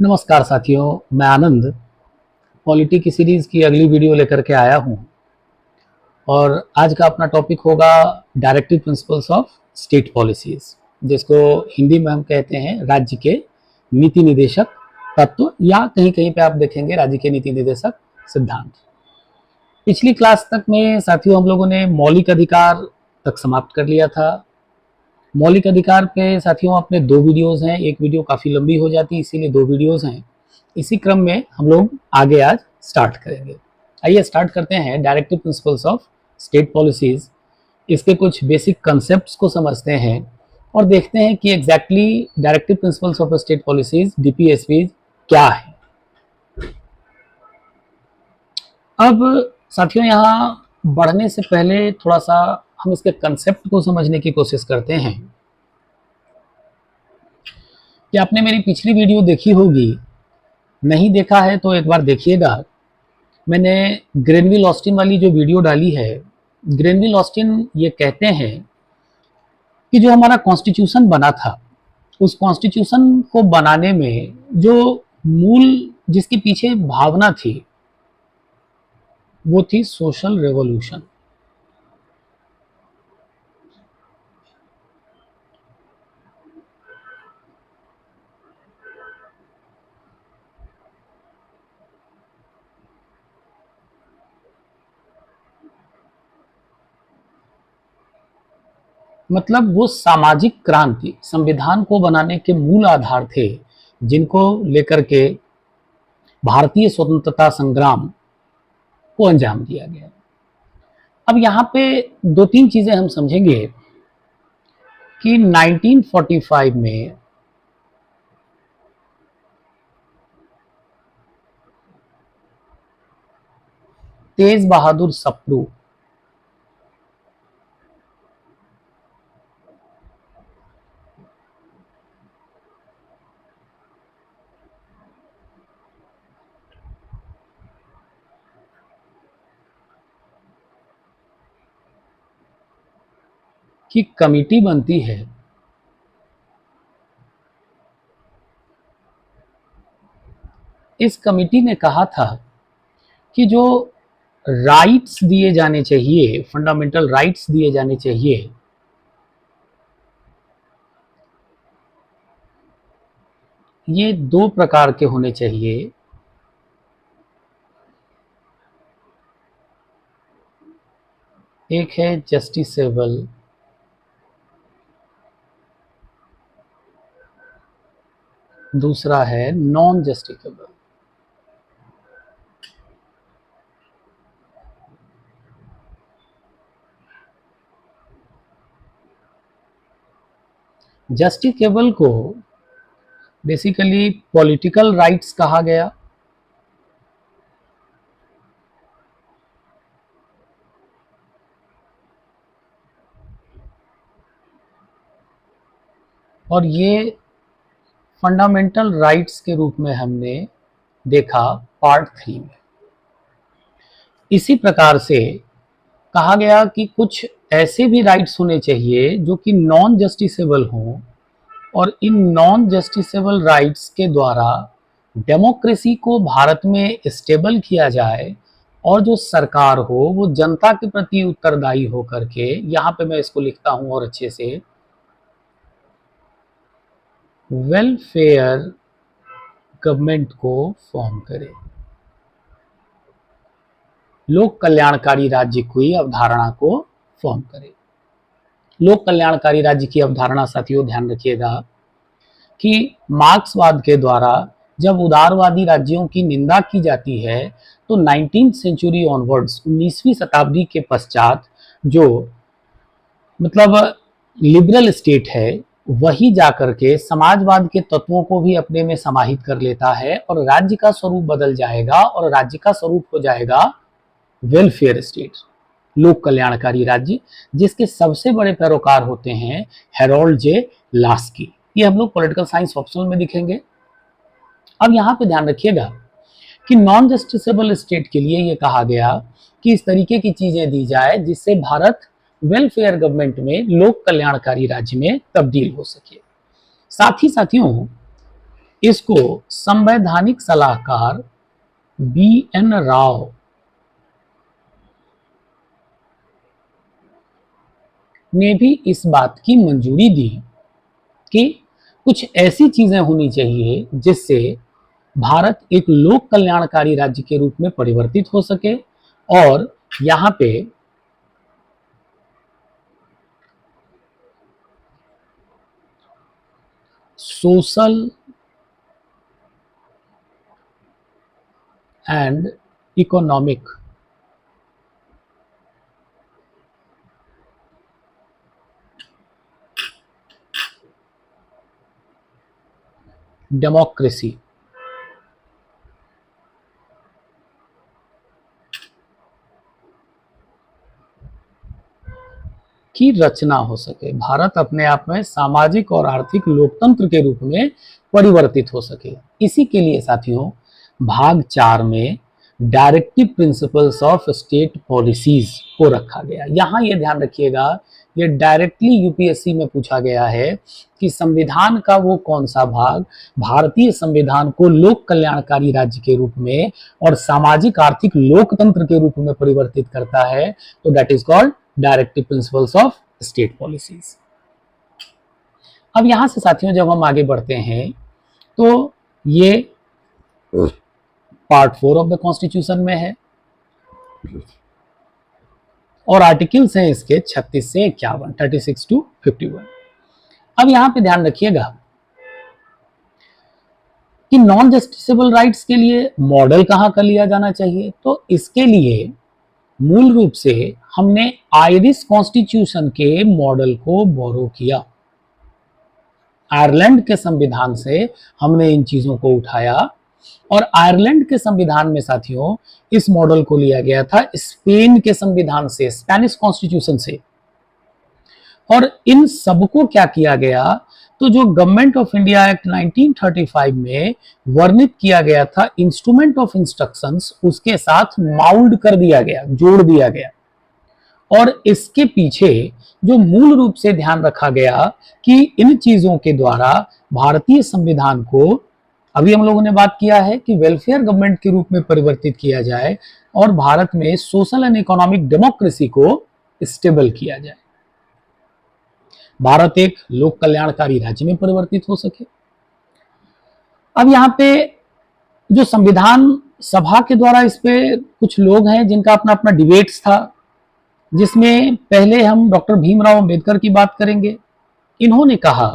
नमस्कार साथियों, मैं आनंद पॉलिटी की सीरीज की अगली वीडियो लेकर के आया हूं और आज का अपना टॉपिक होगा directive principles of state policies, जिसको हिंदी में हम कहते हैं राज्य के नीति निर्देशक तत्व या कहीं कहीं पे आप देखेंगे राज्य के नीति निर्देशक सिद्धांत। पिछली क्लास तक में साथियों हम लोगों ने मौलिक अधिकार तक समाप्त कर लिया था। मौलिक अधिकार पे साथियों अपने दो वीडियोस हैं, एक वीडियो काफ़ी लंबी हो जाती है इसीलिए दो वीडियोस हैं। इसी क्रम में हम लोग आगे आज स्टार्ट करेंगे। आइए स्टार्ट करते हैं directive principles of state policies. इसके कुछ बेसिक कंसेप्ट्स को समझते हैं और देखते हैं कि exactly directive principles of state policies DPSP क्या है। अब साथियों यहाँ बढ़ने से पहले थोड़ा सा हम इसके कंसेप्ट को समझने की कोशिश करते हैं कि आपने मेरी पिछली वीडियो देखी होगी, नहीं देखा है तो एक बार देखिएगा। मैंने ग्रेनविल ऑस्टिन वाली जो वीडियो डाली है, ग्रेनविल ऑस्टिन ये कहते हैं कि जो हमारा कॉन्स्टिट्यूशन बना था उस कॉन्स्टिट्यूशन को बनाने में जो मूल जिसके पीछे भावना थी वो थी सोशल रेवोल्यूशन। मतलब वो सामाजिक क्रांति संविधान को बनाने के मूल आधार थे जिनको लेकर के भारतीय स्वतंत्रता संग्राम को अंजाम दिया गया। अब यहाँ पे दो तीन चीजें हम समझेंगे कि 1945 में तेज बहादुर सप्रू की कमिटी बनती है। इस कमिटी ने कहा था कि जो राइट्स दिए जाने चाहिए, फंडामेंटल राइट्स दिए जाने चाहिए, ये दो प्रकार के होने चाहिए। एक है जस्टिसेबल, दूसरा है नॉन जस्टिसेबल। जस्टिसेबल को बेसिकली पॉलिटिकल राइट्स कहा गया और ये फंडामेंटल राइट्स के रूप में हमने देखा पार्ट 3 में। इसी प्रकार से कहा गया कि कुछ ऐसे भी राइट्स होने चाहिए जो कि नॉन जस्टिसेबल हों और इन नॉन जस्टिसेबल राइट्स के द्वारा डेमोक्रेसी को भारत में स्टेबल किया जाए और जो सरकार हो वो जनता के प्रति उत्तरदायी हो करके, यहाँ पे मैं इसको लिखता हूं और अच्छे से, वेलफेयर गवर्नमेंट को फॉर्म करे, लोक कल्याणकारी राज्य की अवधारणा को फॉर्म करे। लोक कल्याणकारी राज्य की अवधारणा साथियों ध्यान रखिएगा कि मार्क्सवाद के द्वारा जब उदारवादी राज्यों की निंदा की जाती है तो 19वीं सेंचुरी ऑनवर्ड्स, 19वीं शताब्दी के पश्चात जो मतलब लिबरल स्टेट है वही जाकर के समाजवाद के तत्वों को भी अपने में समाहित कर लेता है और राज्य का स्वरूप बदल जाएगा और राज्य का स्वरूप हो जाएगा वेलफेयर स्टेट, लोक कल्याणकारी राज्य, जिसके सबसे बड़े पैरोकार होते हैं हेरोल्ड जे लास्की। ये हम लोग पॉलिटिकल साइंस ऑप्शनल में दिखेंगे। अब यहाँ पे ध्यान रखिएगा कि नॉन जस्टिसेबल स्टेट के लिए ये कहा गया कि इस तरीके की चीजें दी जाए जिससे भारत वेलफेयर गवर्नमेंट में, लोक कल्याणकारी राज्य में तब्दील हो सके। साथ ही साथियों इसको संवैधानिक सलाहकार BN राव ने भी इस बात की मंजूरी दी कि कुछ ऐसी चीजें होनी चाहिए जिससे भारत एक लोक कल्याणकारी राज्य के रूप में परिवर्तित हो सके और यहां पे सोशल एंड इकोनॉमिक डेमोक्रेसी की रचना हो सके, भारत अपने आप में सामाजिक और आर्थिक लोकतंत्र के रूप में परिवर्तित हो सके। इसी के लिए साथियों भाग 4 में directive principles of state policies को रखा गया। यहां ये ध्यान रखिएगा, ये डायरेक्टली यूपीएससी में पूछा गया है कि संविधान का वो कौन सा भाग भारतीय संविधान को लोक कल्याणकारी राज्य के रूप में और सामाजिक आर्थिक लोकतंत्र के रूप में परिवर्तित करता है, तो that is called directive principles of state policies. अब यहां से साथियों जब हम आगे बढ़ते हैं तो ये पार्ट 4 ऑफ द कॉन्स्टिट्यूशन में है और आर्टिकल्स हैं इसके 36 से 51, 36 to 51। अब यहां पे ध्यान रखिएगा कि नॉन जस्टिसेबल राइट्स के लिए मॉडल कहां का लिया जाना चाहिए, तो इसके लिए मूल रूप से हमने आयरिश कॉन्स्टिट्यूशन के मॉडल को बोरो किया। आयरलैंड के संविधान से हमने इन चीजों को उठाया और आयरलैंड के संविधान में साथियों इस मॉडल को लिया गया था स्पेन के संविधान से, स्पेनिश कॉन्स्टिट्यूशन से। और इन सबको क्या किया गया, तो जो गवर्नमेंट ऑफ इंडिया एक्ट 1935 में वर्णित किया गया था इंस्ट्रूमेंट ऑफ इंस्ट्रक्शंस, उसके साथ माउल्ड कर दिया गया, जोड़ दिया गया। और इसके पीछे जो मूल रूप से ध्यान रखा गया कि इन चीजों के द्वारा भारतीय संविधान को, अभी हम लोगों ने बात किया है कि वेलफेयर गवर्नमेंट के रूप में परिवर्तित किया जाए और भारत में सोशल एंड इकोनॉमिक डेमोक्रेसी को स्टेबल किया जाए, भारत एक लोक कल्याणकारी राज्य में परिवर्तित हो सके। अब यहां पे जो संविधान सभा के द्वारा इस पे कुछ लोग हैं जिनका अपना अपना डिबेट्स था, जिसमें पहले हम डॉक्टर भीमराव अंबेडकर की बात करेंगे। इन्होंने कहा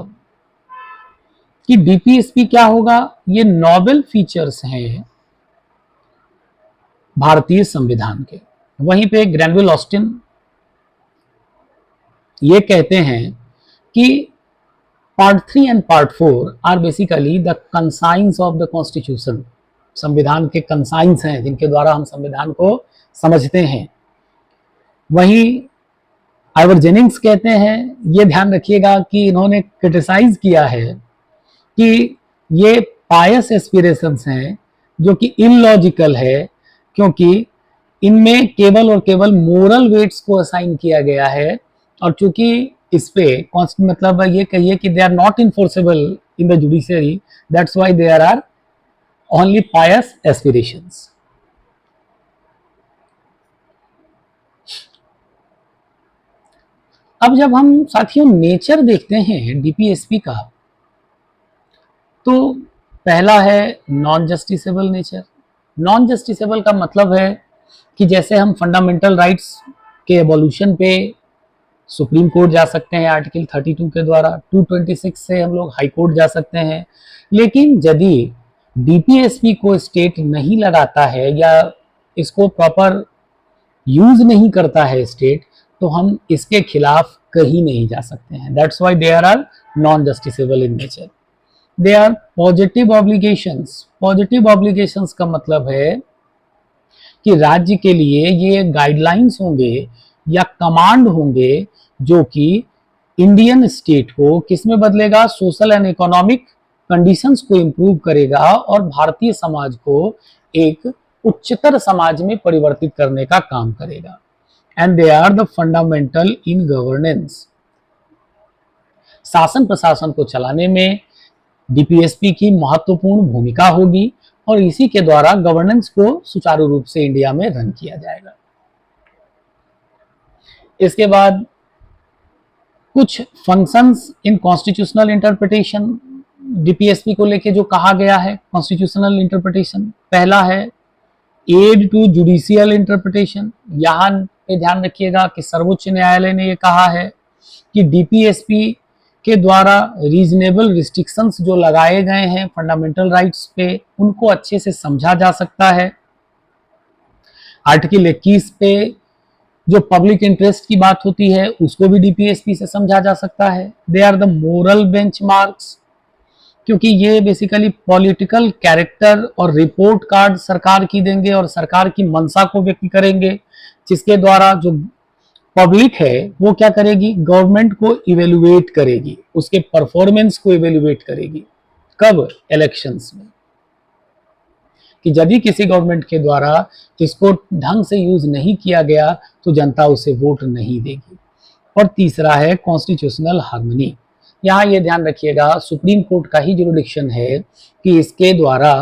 कि डीपीएसपी क्या होगा, ये नॉवेल फीचर्स हैं भारतीय संविधान के। वहीं पे ग्रैनविल ऑस्टिन ये कहते हैं कि part 3 and part 4 are basically the conscience of the constitution, संविधान के कंसाइंस हैं जिनके द्वारा हम संविधान को समझते हैं। वहीं आइवर जेनिंग्स कहते हैं, ये ध्यान रखिएगा कि इन्होंने क्रिटिसाइज किया है कि ये पायस एस्पिरेशंस हैं जो कि इलॉजिकल है, क्योंकि इनमें केवल और केवल मोरल वेट्स को असाइन किया गया है और चूंकि इस पे मतलब ये कहिए कि they are not enforceable in the judiciary, that's why there are only pious aspirations. अब जब हम साथियों नेचर देखते हैं डीपीएसपी का, तो पहला है non justiciable nature. Non justiciable का मतलब है कि जैसे हम फंडामेंटल राइट्स के एवोल्यूशन पे सुप्रीम कोर्ट जा सकते हैं आर्टिकल 32 के द्वारा, 226 से हम लोग हाई कोर्ट जा सकते हैं, लेकिन यदि डीपीएसपी को स्टेट नहीं लगाता है या इसको प्रॉपर यूज नहीं करता है स्टेट, तो हम इसके खिलाफ कहीं नहीं जा सकते हैं। That's why they are non justiciable in nature. They are positive obligations. Positive obligations का मतलब है कि राज्य के लिए ये गाइडलाइंस होंगे या कमांड होंगे जो कि इंडियन स्टेट को किस में बदलेगा, सोशल एंड इकोनॉमिक कंडीशंस को इंप्रूव करेगा और भारतीय समाज को एक उच्चतर समाज में परिवर्तित करने का काम करेगा। And they are the fundamental in governance. शासन प्रशासन को चलाने में डीपीएसपी की महत्वपूर्ण भूमिका होगी और इसी के द्वारा गवर्नेंस को सुचारू रूप से इंडिया में रन किया जाएगा। इसके बाद कुछ functions in constitutional interpretation DPSP को लेके जो कहा गया है कॉन्स्टिट्यूशनल इंटरप्रिटेशन, पहला है एड टू जुडिशियल इंटरप्रिटेशन। यहां पे ध्यान रखिएगा कि सर्वोच्च न्यायालय ने ये कहा है कि डीपीएसपी के द्वारा रीजनेबल रिस्ट्रिक्शंस जो लगाए गए हैं फंडामेंटल राइट्स पे, उनको अच्छे से समझा जा सकता है। आर्टिकल 21 पे जो पब्लिक इंटरेस्ट की बात होती है उसको भी डीपीएसपी से समझा जा सकता है। They are the moral benchmarks, क्योंकि ये बेसिकली पॉलिटिकल कैरेक्टर और रिपोर्ट कार्ड सरकार की देंगे और सरकार की मंशा को व्यक्त करेंगे, जिसके द्वारा जो पब्लिक है वो क्या करेगी, गवर्नमेंट को इवेलुएट करेगी, उसके परफॉर्मेंस को इवेलुएट करेगी। कब? इलेक्शंस में, कि यदि किसी गवर्नमेंट के द्वारा इसको ढंग से यूज नहीं किया गया तो जनता उसे वोट नहीं देगी। और तीसरा है कॉन्स्टिट्यूशनल हार्मनी। यहाँ ये ध्यान रखिएगा सुप्रीम कोर्ट का ही जुरिडिक्शन है कि इसके द्वारा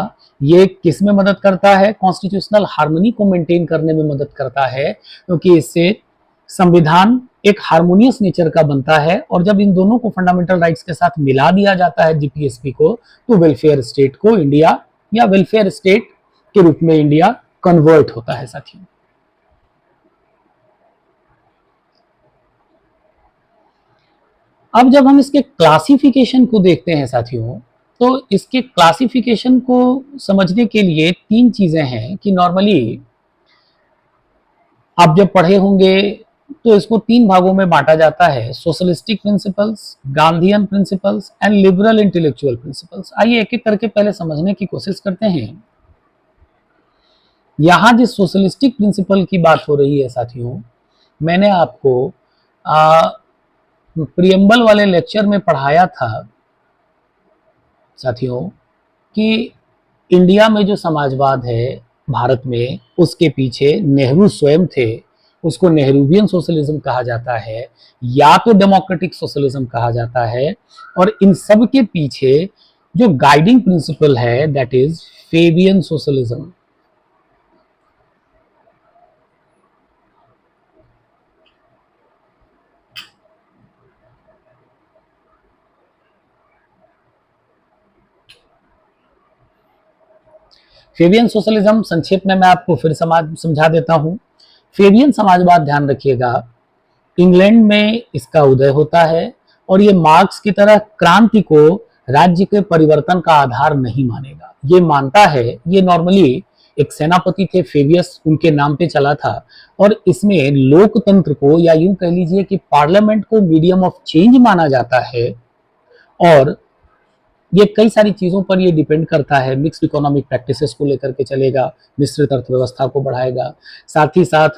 ये किस में मदद करता है, कॉन्स्टिट्यूशनल हार्मनी को मेंटेन करने में मदद करता है, क्योंकि इससे संविधान एक हार्मोनियस नेचर का बनता है और जब इन दोनों को फंडामेंटल राइट्स के साथ मिला दिया जाता है डीपीएसपी को, तो वेलफेयर स्टेट को इंडिया या वेलफेयर स्टेट के रूप में इंडिया कन्वर्ट होता है साथियों। अब जब हम इसके क्लासिफिकेशन को देखते हैं साथियों, तो इसके क्लासिफिकेशन को समझने के लिए तीन चीजें हैं कि नॉर्मली आप जब पढ़े होंगे तो इसको तीन भागों में बांटा जाता है, socialistic principles, Gandhian principles and liberal intellectual principles. आइए एक एक करके पहले समझने की कोशिश करते हैं। यहां जिस सोशलिस्टिक प्रिंसिपल की बात हो रही है साथियों, मैंने आपको प्रियम्बल वाले लेक्चर में पढ़ाया था साथियों कि इंडिया में जो समाजवाद है भारत में, उसके पीछे नेहरू स्वयं थे। उसको नेहरूवियन सोशलिज्म कहा जाता है या तो डेमोक्रेटिक सोशलिज्म कहा जाता है, और इन सब के पीछे जो गाइडिंग प्रिंसिपल है that is Fabian socialism. Fabian socialism संक्षेप में मैं आपको फिर समझा देता हूं। फेबियन समाजवाद, ध्यान रखिएगा, इंग्लैंड में इसका उदय होता है और ये मार्क्स की तरह क्रांति को राज्य के परिवर्तन का आधार नहीं मानेगा। ये मानता है, ये नॉर्मली एक सेनापति थे फेबियस, उनके नाम पे चला था, और इसमें लोकतंत्र को या यूं कह लीजिए कि पार्लियामेंट को मीडियम ऑफ चेंज माना जाता है। और ये कई सारी चीजों पर ये डिपेंड करता है, मिक्स्ड इकोनॉमिक प्रैक्टिसेस को लेकर के चलेगा, मिश्रित अर्थव्यवस्था को बढ़ाएगा, साथ ही साथ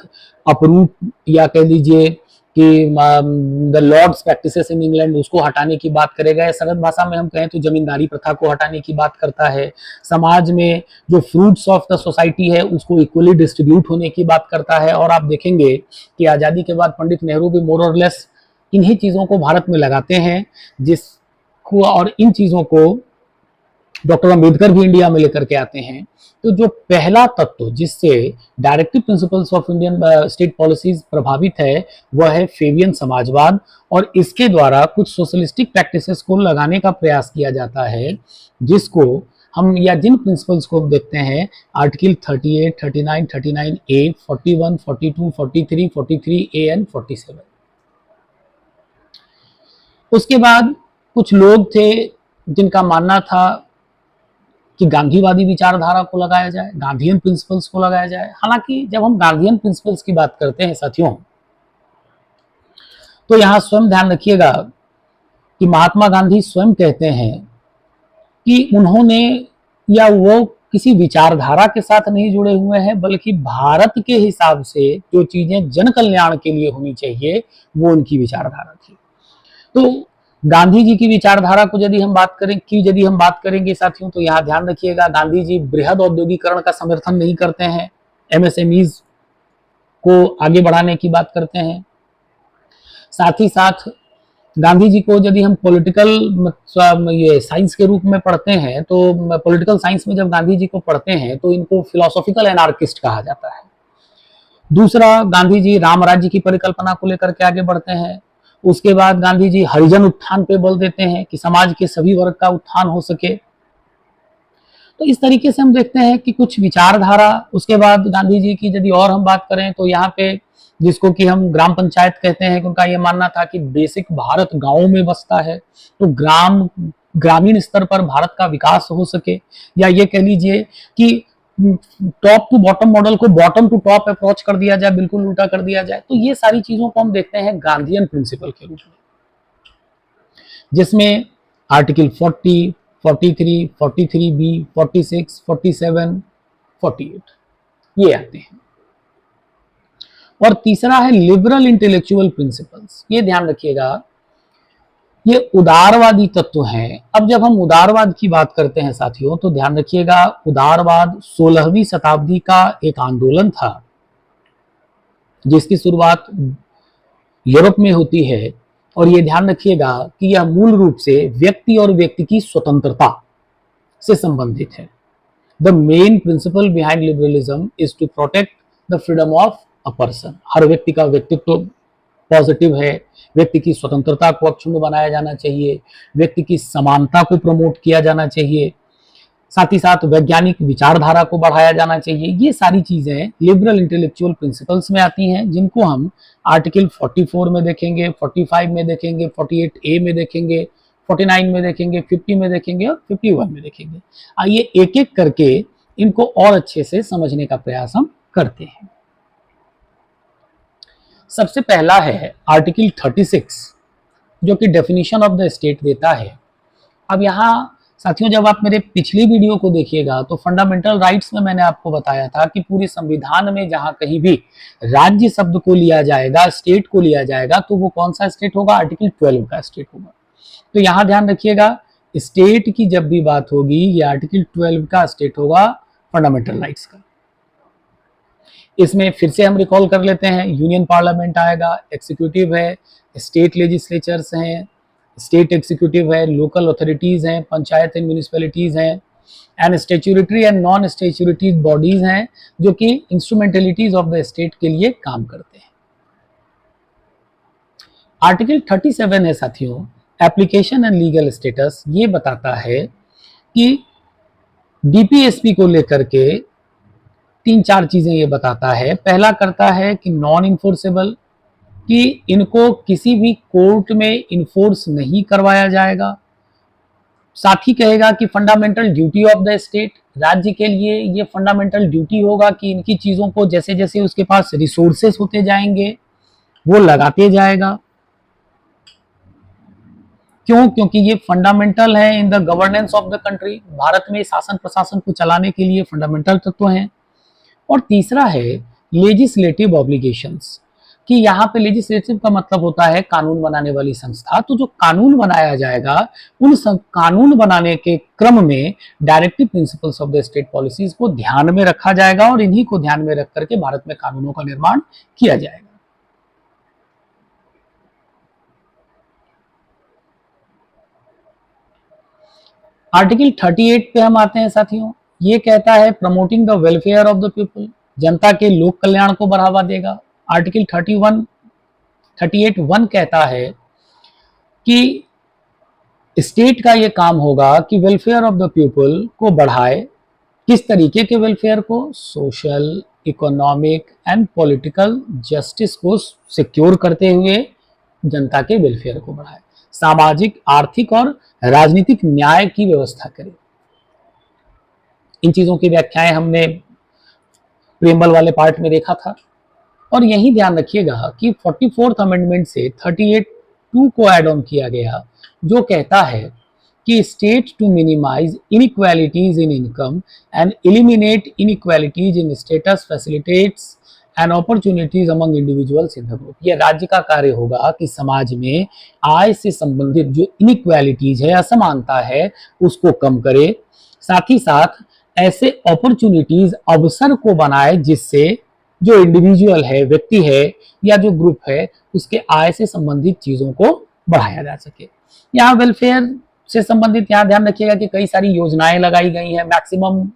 अपरूट या कह लीजिए कि the lords practices in England उसको हटाने की बात करेगा, या सरल भाषा में हम कहें तो जमींदारी प्रथा को हटाने की बात करता है। समाज में जो फ्रूट्स ऑफ द सोसाइटी है उसको इक्वली डिस्ट्रीब्यूट होने की बात करता है। और आप देखेंगे कि आजादी के बाद पंडित नेहरू भी मोर और लेस इन्हीं चीजों को भारत में लगाते हैं, और इन चीजों को डॉक्टर अंबेडकर भी इंडिया में लेकर के आते हैं। तो जो पहला तत्व जिससे directive principles of Indian state policies प्रभावित है वह है फेबियन समाजवाद, और इसके द्वारा कुछ सोशलिस्टिक प्रैक्टिसेस को लगाने का प्रयास किया जाता है, जिसको हम या जिन प्रिंसिपल्स को देखते हैं आर्टिकल 38, 39, 39A, 41, 42, 43, 43A एंड 47। उसके बाद कुछ लोग थे जिनका मानना था कि गांधीवादी विचारधारा को लगाया जाए, गांधीयन प्रिंसिपल्स को लगाया जाए। हालांकि जब हम गांधीयन प्रिंसिपल्स की बात करते हैं साथियों, तो यहां स्वयं ध्यान रखिएगा कि महात्मा गांधी स्वयं कहते हैं कि उन्होंने या वो किसी विचारधारा के साथ नहीं जुड़े हुए हैं, बल्कि भारत के हिसाब से जो चीजें जन कल्याण के लिए होनी चाहिए वो उनकी विचारधारा थी। तो गांधी जी की विचारधारा को यदि हम बात करेंगे साथियों, तो यहाँ ध्यान रखिएगा गांधी जी बृहद औद्योगिकरण का समर्थन नहीं करते हैं, एमएसएमईज को आगे बढ़ाने की बात करते हैं। साथ ही साथ गांधी जी को यदि हम पॉलिटिकल ये साइंस के रूप में पढ़ते हैं, तो पॉलिटिकल साइंस में जब गांधी जी को पढ़ते हैं तो इनको फिलोसॉफिकल एनार्किस्ट कहा जाता है। दूसरा, गांधी जी राम राज्य की परिकल्पना को लेकर के आगे बढ़ते हैं। उसके बाद गांधी जी हरिजन उत्थान पे बल देते हैं कि समाज के सभी वर्ग का उत्थान हो सके। तो इस तरीके से हम देखते हैं कि कुछ विचारधारा। उसके बाद गांधी जी की यदि और हम बात करें तो यहाँ पे जिसको कि हम ग्राम पंचायत कहते हैं, उनका ये मानना था कि बेसिक भारत गांवों में बसता है, तो ग्रामीण स्तर पर भारत का विकास हो सके, या ये कह लीजिए कि टॉप टू बॉटम मॉडल को बॉटम टू टॉप अप्रोच कर दिया जाए, बिल्कुल उल्टा कर दिया जाए। तो ये सारी चीजों को हम देखते हैं गांधीयन प्रिंसिपल के रूप में, जिसमें आर्टिकल 40, 43, 43B, 46, 47, 48 ये आते हैं। और तीसरा है लिबरल इंटेलेक्चुअल प्रिंसिपल्स। ये ध्यान रखिएगा, ये उदारवादी तत्व हैं। अब जब हम उदारवाद की बात करते हैं साथियों, तो ध्यान रखिएगा, उदारवाद 16वीं शताब्दी का एक आंदोलन था जिसकी शुरुआत यूरोप में होती है। और ये ध्यान रखिएगा कि यह मूल रूप से व्यक्ति और व्यक्ति की स्वतंत्रता से संबंधित है। The main principle behind liberalism is to protect the freedom of a person. हर व्यक्ति का व्यक्तित्व पॉजिटिव है, व्यक्ति की स्वतंत्रता को अक्षुण्ण बनाया जाना चाहिए, व्यक्ति की समानता को प्रमोट किया जाना चाहिए, साथ ही साथ वैज्ञानिक विचारधारा को बढ़ाया जाना चाहिए। ये सारी चीजें लिबरल इंटेलेक्चुअल प्रिंसिपल्स में आती हैं, जिनको हम आर्टिकल 44 में देखेंगे, 45 में देखेंगे, 48A में देखेंगे, 49 में देखेंगे, 50 में देखेंगे और 51 में देखेंगे। आइए एक एक करके इनको और अच्छे से समझने का प्रयास हम करते हैं। सबसे पहला है आर्टिकल 36, जो कि डेफिनेशन ऑफ द स्टेट देता है। अब यहाँ साथियों, जब आप मेरे पिछली वीडियो को देखिएगा तो फंडामेंटल राइट्स में मैंने आपको बताया था कि पूरे संविधान में जहां कहीं भी राज्य शब्द को लिया जाएगा, स्टेट को लिया जाएगा, तो वो कौन सा स्टेट होगा? आर्टिकल 12 का स्टेट होगा। तो यहाँ ध्यान रखिएगा, स्टेट की जब भी बात होगी, ये आर्टिकल 12 का स्टेट होगा फंडामेंटल राइट्स का। इसमें फिर से हम रिकॉल कर लेते हैं, यूनियन पार्लियामेंट आएगा, एक्सिक्यूटिव है, स्टेट लेजिस्लेचर्स हैं, स्टेट एग्जीक्यूटिव है, लोकल अथॉरिटीज हैं, पंचायत एंड म्यूनिसिपैलिटीज हैं, and statutory and non statutory bodies हैं जो कि इंस्ट्रूमेंटलिटीज ऑफ द स्टेट के लिए काम करते हैं। आर्टिकल 37 है साथियों, एप्लीकेशन एंड लीगल स्टेटस। ये बताता है कि डीपीएसपी को लेकर के 3-4 चीजें ये बताता है। पहला करता है कि नॉन इन्फोर्सेबल, कि इनको किसी भी कोर्ट में इन्फोर्स नहीं करवाया जाएगा। साथ ही कहेगा कि fundamental duty of the state, राज्य के लिए ये फंडामेंटल ड्यूटी होगा कि इनकी चीजों को जैसे जैसे उसके पास रिसोर्सेस होते जाएंगे वो लगाते जाएगा। क्यों? क्योंकि ये फंडामेंटल है in the governance of the country. Bharat में शासन प्रशासन को चलाने के लिए फंडामेंटल तत्व हैं। और तीसरा है लेजिस्लेटिव ऑब्लिगेशंस, कि यहाँ पे लेजिस्लेटिव का मतलब होता है कानून बनाने वाली संस्था। तो जो कानून बनाया जाएगा, उन कानून बनाने के क्रम में directive principles of the state policies को ध्यान में रखा जाएगा और इन्हीं को ध्यान में रख करके भारत में कानूनों का निर्माण किया जाएगा। आर्टिकल 38 पे हम आते हैं साथियों। ये कहता है promoting the welfare of the people, जनता के लोक कल्याण को बढ़ावा देगा। आर्टिकल 38(1) कहता है कि स्टेट का ये काम होगा कि वेलफेयर ऑफ द पीपल को बढ़ाए। किस तरीके के वेलफेयर को? Social, economic and political justice को सिक्योर करते हुए जनता के वेलफेयर को बढ़ाए, सामाजिक, आर्थिक और राजनीतिक न्याय की व्यवस्था करे। इन चीजों की व्याख्याएं हमने प्रेमबल वाले पार्ट में देखा था। और यही ध्यान रखिएगा कि 44th अमेंडमेंट से 38(2) को ऐड ऑन किया गया, जो कहता है कि state to minimise inequalities in income and eliminate inequalities in status facilitates and opportunities among individuals in the group. यह राज्य का कार्य होगा कि समाज में आय से संबंधित जो इनइक्वालिटीज है, असमानता है, उसको कम करे। साथ ही साथ ऐसे अपॉर्चुनिटीज, अवसर को बनाए जिससे जो इंडिविजुअल है, व्यक्ति है या जो ग्रुप है, उसके आय से संबंधित चीजों को बढ़ाया जा सके। यहाँ वेलफेयर से संबंधित यहाँ ध्यान रखिएगा कि कई सारी योजनाएं लगाई गई हैं। मैक्सिमम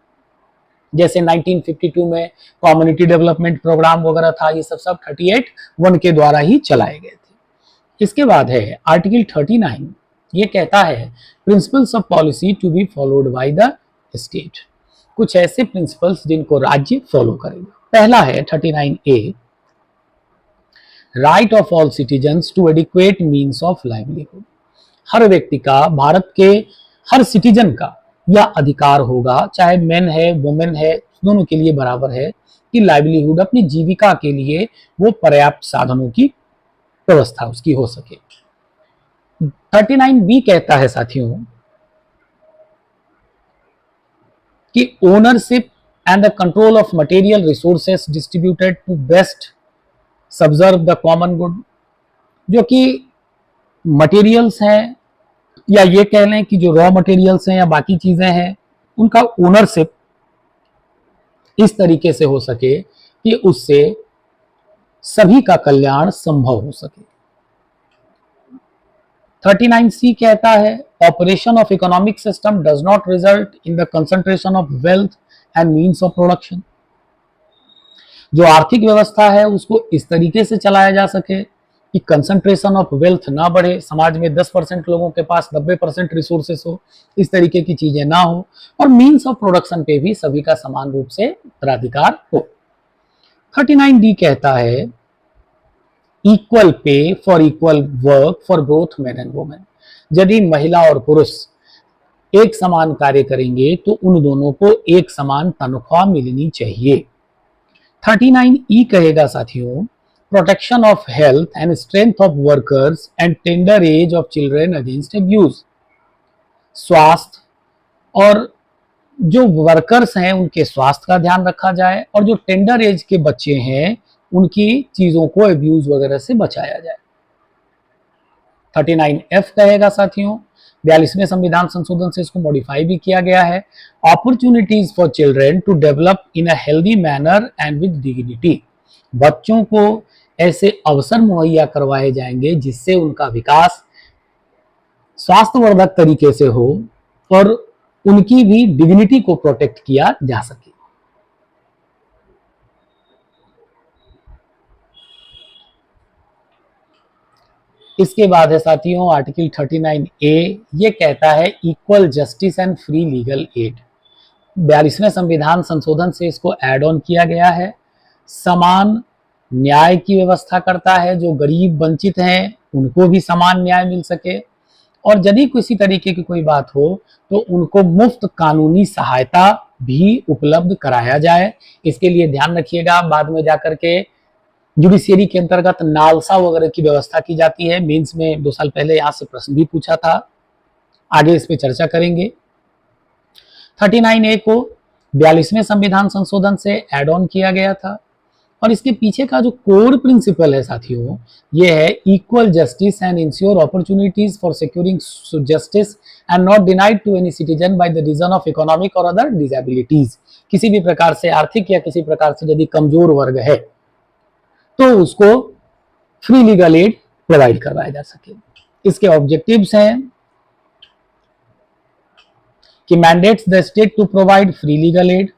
जैसे 1952 में कम्युनिटी डेवलपमेंट प्रोग्राम वगैरह था, ये सब 38(1) के द्वारा ही चलाए गए थे। इसके बाद है आर्टिकल 39, ये कहता है principles of policy to be followed by the state. कुछ ऐसे प्रिंसिपल्स जिनको राज्य फॉलो करेगा। पहला है 39A, right of all citizens to adequate means of livelihood. हर व्यक्ति का, भारत के हर सिटीजन का यह अधिकार होगा, चाहे मेन है वुमेन है, दोनों के लिए बराबर है, कि लाइवलीहुड अपनी जीविका के लिए वो पर्याप्त साधनों की व्यवस्था उसकी हो सके। 39B कहता है साथियों कि ownership and the control of material resources distributed to best subserve the common good. जो कि मटेरियल्स हैं, या ये कह लें कि जो रॉ मटेरियल्स हैं या बाकी चीजें हैं, उनका ओनरशिप इस तरीके से हो सके कि उससे सभी का कल्याण संभव हो सके। 39C कहता है operation of economic system does not result in the concentration of wealth and means of production. जो आर्थिक व्यवस्था है उसको इस तरीके से चलाया जा सके कि कंसंट्रेशन ऑफ वेल्थ ना बढ़े, समाज में 10% लोगों के पास 90% रिसोर्सेस हो, इस तरीके की चीजें ना हो, और मीन्स ऑफ प्रोडक्शन पे भी सभी का समान रूप से उत्तराधिकार हो। 39D कहता है equal pay for equal work for both men and women. यदि महिला और पुरुष एक समान कार्य करेंगे तो उन दोनों को एक समान तनख्वाह मिलनी चाहिए। 39E कहेगा साथियों protection of health and strength of workers and tender as of children against abuse. स्वास्थ्य और जो वर्कर्स हैं उनके स्वास्थ्य का ध्यान रखा जाए, और जो टेंडर एज के बच्चे हैं उनकी चीजों को अब्यूज वगैरह से बचाया जाए। 39F कहेगा साथियों 42वें संविधान संशोधन से इसको मॉडिफाई भी किया गया है, opportunities for children to develop in a healthy manner and with dignity. बच्चों को ऐसे अवसर मुहैया करवाए जाएंगे जिससे उनका विकास स्वास्थ्यवर्धक तरीके से हो और उनकी भी डिग्निटी को प्रोटेक्ट किया जा सके। इसके बाद है साथियों आर्टिकल 39A, ये कहता है equal justice and free legal aid. 42वें संविधान संशोधन से इसको ऐड ऑन किया गया है। समान न्याय की व्यवस्था करता है, जो गरीब वंचित हैं उनको भी समान न्याय मिल सके, और यदि किसी तरीके की कोई बात हो तो उनको मुफ्त कानूनी सहायता भी उपलब्ध कराया जाए। इसके लिए ध्यान रखिएगा, बाद में जाकर के जुडिशियरी के अंतर्गत नालसा वगैरह की व्यवस्था की जाती है। मेंस में 2 साल पहले यहाँ से प्रश्न भी पूछा था, आगे इस पे चर्चा करेंगे। 39A को 42वें संविधान संशोधन से ऐड ऑन किया गया था, और इसके पीछे का जो कोर प्रिंसिपल है साथियों ये है equal justice and ensure opportunities for securing justice and not denied to any citizen by the reason of economic और अदर डिसेबिलिटीज। किसी भी प्रकार से आर्थिक या किसी प्रकार से यदि कमजोर वर्ग है तो उसको फ्री लीगल एड प्रोवाइड करवाया जा सके। इसके ऑब्जेक्टिव्स हैं कि mandates the state to provide free legal aid,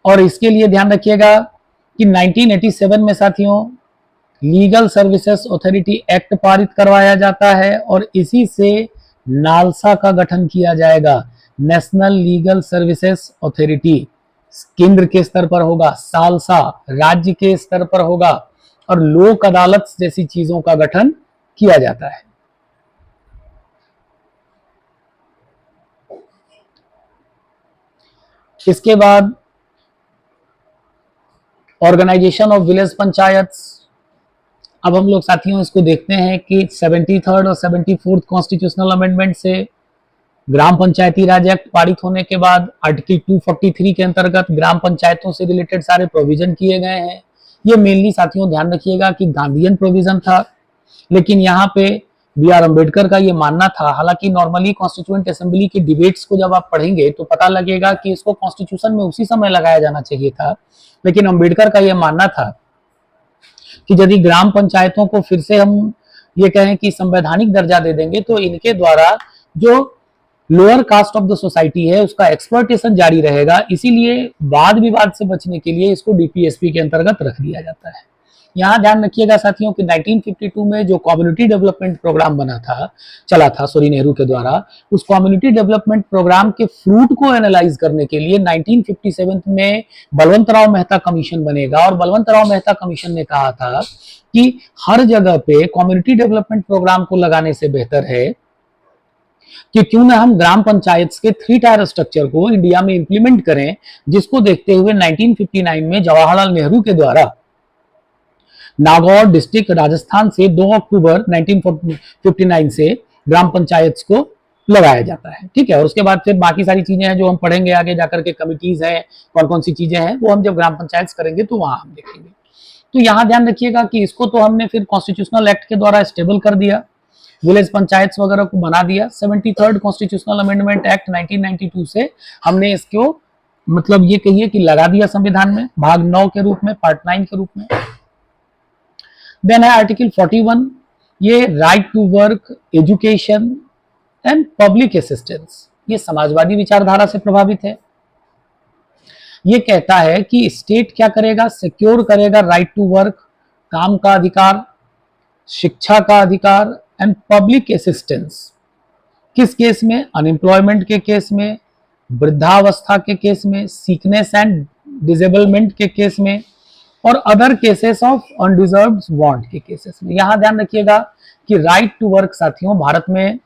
और इसके लिए ध्यान रखिएगा कि 1987 में साथियों लीगल सर्विसेज अथॉरिटी एक्ट पारित करवाया जाता है, और इसी से नालसा का गठन किया जाएगा, नेशनल लीगल सर्विसेज अथॉरिटी। केंद्र के स्तर पर होगा, सालसा राज्य के स्तर पर होगा, और लोक अदालत जैसी चीजों का गठन किया जाता है। इसके बाद ऑर्गेनाइजेशन ऑफ विलेज पंचायत। अब हम लोग साथियों इसको देखते हैं कि 73rd और 74th कॉन्स्टिट्यूशनल अमेंडमेंट से ग्राम पंचायती राज एक्ट पारित होने के बाद आर्टिकल 243 के अंतर्गत ग्राम पंचायतों से रिलेटेड सारे प्रोविजन किए गए हैं। ये मेनली साथियों ध्यान रखिएगा कि गांधीयन प्रोविजन था, लेकिन यहाँ पे B.R. अम्बेडकर का ये मानना था, हालांकि नॉर्मली कॉन्स्टिट्यूएंट असेंबली के डिबेट्स को जब आप पढ़ेंगे तो पता लगेगा कि इसको कॉन्स्टिट्यूशन में उसी समय लगाया जाना चाहिए था, लेकिन अम्बेडकर का ये मानना था कि यदि ग्राम पंचायतों को फिर से हम ये कहें कि संवैधानिक दर्जा दे देंगे तो इनके द्वारा जो lower caste of the society है उसका एक्सप्लॉयटेशन जारी रहेगा। इसीलिए वाद विवाद से बचने के लिए इसको डीपीएसपी के अंतर्गत रख दिया जाता है। यहाँ ध्यान रखिएगा साथियों कि 1952 में जो कम्युनिटी डेवलपमेंट प्रोग्राम चला था नेहरू के द्वारा, उस कम्युनिटी डेवलपमेंट प्रोग्राम के फ्रूट को एनालाइज करने के लिए 1957 में बलवंतराव मेहता कमीशन बनेगा। और बलवंतराव मेहता कमीशन ने कहा था कि हर जगह पे कम्युनिटी डेवलपमेंट प्रोग्राम को लगाने से बेहतर है कि क्यों ना हम ग्राम पंचायत के 3 टायर स्ट्रक्चर को इंडिया में इंप्लीमेंट करें, जिसको देखते हुए 1959 में जवाहरलाल नेहरू के द्वारा नागौर डिस्ट्रिक्ट राजस्थान से 2 अक्टूबर 1959 से ग्राम पंचायत को लगाया जाता है। ठीक है, और उसके बाद फिर बाकी सारी चीजें हैं जो हम पढ़ेंगे आगे जाकर के, कमिटीज है, कौन कौन सी चीजें हैं वो हम जब ग्राम पंचायत करेंगे तो वहां हम देखेंगे। तो यहाँ ध्यान रखिएगा कि इसको तो हमने फिर कॉन्स्टिट्यूशनल एक्ट के द्वारा स्टेबल कर दिया, विलेज पंचायत वगैरह को बना दिया। 73rd कॉन्स्टिट्यूशनल अमेंडमेंट एक्ट 1992 से हमने इसको मतलब ये कहिए कि लगा दिया संविधान में भाग 9 के रूप में, पार्ट 9 के रूप में। देन है आर्टिकल 41, ये right to work, education and public assistance, ये समाजवादी विचारधारा से प्रभावित है। ये कहता है कि स्टेट क्या करेगा, सिक्योर करेगा राइट टू वर्क, काम का अधिकार, शिक्षा का अधिकार एंड पब्लिक असिस्टेंस। किस केस में? अनएम्प्लॉयमेंट के केस में, वृद्धावस्था के केस में, सिकनेस एंड डिसेबलमेंट के केस में, और other cases of undeserved want के केसेस में। यहां ध्यान रखिएगा कि राइट टू वर्क साथियों भारत में,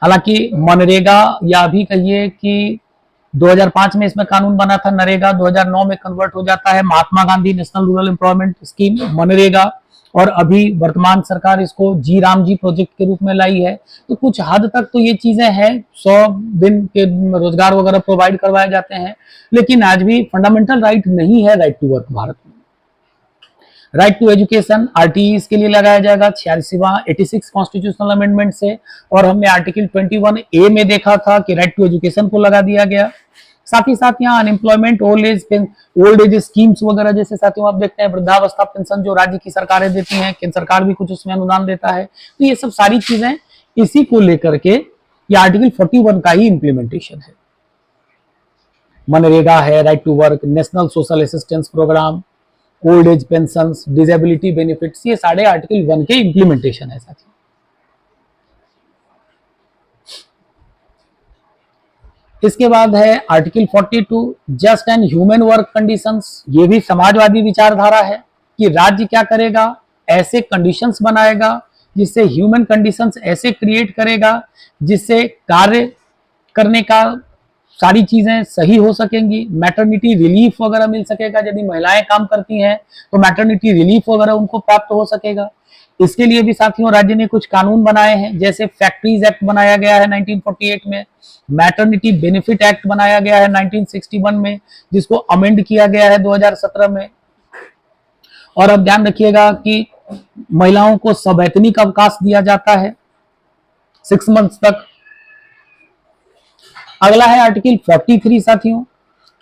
हालांकि मनरेगा या अभी कहिए कि 2005 में इसमें कानून बना था, नरेगा 2009 में कन्वर्ट हो जाता है Mahatma Gandhi national rural employment scheme MNREGA, और अभी वर्तमान सरकार इसको जी राम जी प्रोजेक्ट के रूप में लाई है। तो कुछ हद तक तो ये चीजें हैं, 100 दिन के रोजगार वगैरह प्रोवाइड करवाए जाते हैं, लेकिन आज भी फंडामेंटल राइट नहीं है राइट टू वर्क भारत में। राइट टू एजुकेशन आरटीई के लिए लगाया जाएगा 86 कॉन्स्टिट्यूशनल अमेंडमेंट से, और हमने आर्टिकल 21A में देखा था कि राइट टू एजुकेशन को लगा दिया गया। साथ ही साथ यहाँ अनएम्प्लॉयमेंट, ओल्ड एज स्कीम्स वगैरह जैसे साथियों आप देखते हैं, वृद्धावस्था पेंशन जो राज्य की सरकारें देती हैं, केंद्र सरकार भी कुछ उसमें अनुदान देता है। तो ये सब सारी चीजें इसी को लेकर के ये आर्टिकल 41 का ही इंप्लीमेंटेशन है। मनरेगा है, right to work, national social assistance programme, old age pension, disability benefits, ये सारे आर्टिकल 1 के इंप्लीमेंटेशन है साथियों। इसके बाद है article 42 just and human work conditions. ये भी समाजवादी विचारधारा है कि राज्य क्या करेगा, ऐसे कंडीशंस बनाएगा जिससे ह्यूमन कंडीशंस ऐसे क्रिएट करेगा जिससे कार्य करने का सारी चीजें सही हो सकेंगी। मैटरनिटी रिलीफ वगैरह मिल सकेगा, यदि महिलाएं काम करती हैं तो मैटरनिटी रिलीफ वगैरह उनको प्राप्त हो सकेगा। इसके लिए भी साथियों राज्य ने कुछ कानून बनाए हैं, जैसे फैक्ट्रीज एक्ट बनाया गया है 1948 में, मैटरनिटी बेनिफिट एक्ट बनाया गया है 1961 में, जिसको अमेंड किया गया है 2017 में। और अब ध्यान रखिएगा कि महिलाओं को सवैतनिक अवकाश दिया जाता है 6 मंथ्स तक। अगला है आर्टिकल 43 साथियों,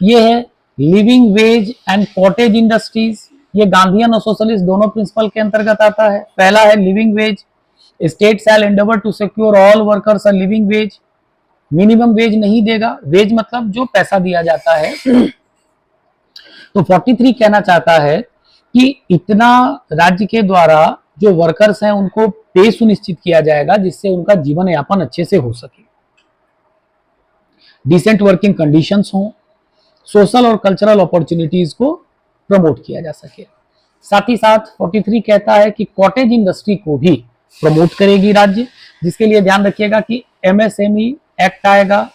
ये है living wage and cottage industries. ये गांधीयन और सोशलिस्ट दोनों प्रिंसिपल के अंतर्गत आता है। पहला है living wage, state shall endeavour to secure all workers a living wage. Minimum wage नहीं देगा, वेज मतलब जो पैसा दिया जाता है। तो 43 कहना चाहता है कि इतना राज्य के द्वारा जो वर्कर्स हैं उनको पे सुनिश्चित किया जाएगा जिससे उनका जीवन यापन अच्छे से हो सके, डिसेंट वर्किंग कंडीशंस हो, सोशल और कल्चरल अपॉर्चुनिटीज को प्रमोट किया जा सके। साथ ही साथ 43 कहता है कि कॉटेज इंडस्ट्री को भी प्रमोट करेगी राज्य, जिसके लिए ध्यान रखिएगा कि एमएसएमई एक्ट आएगा।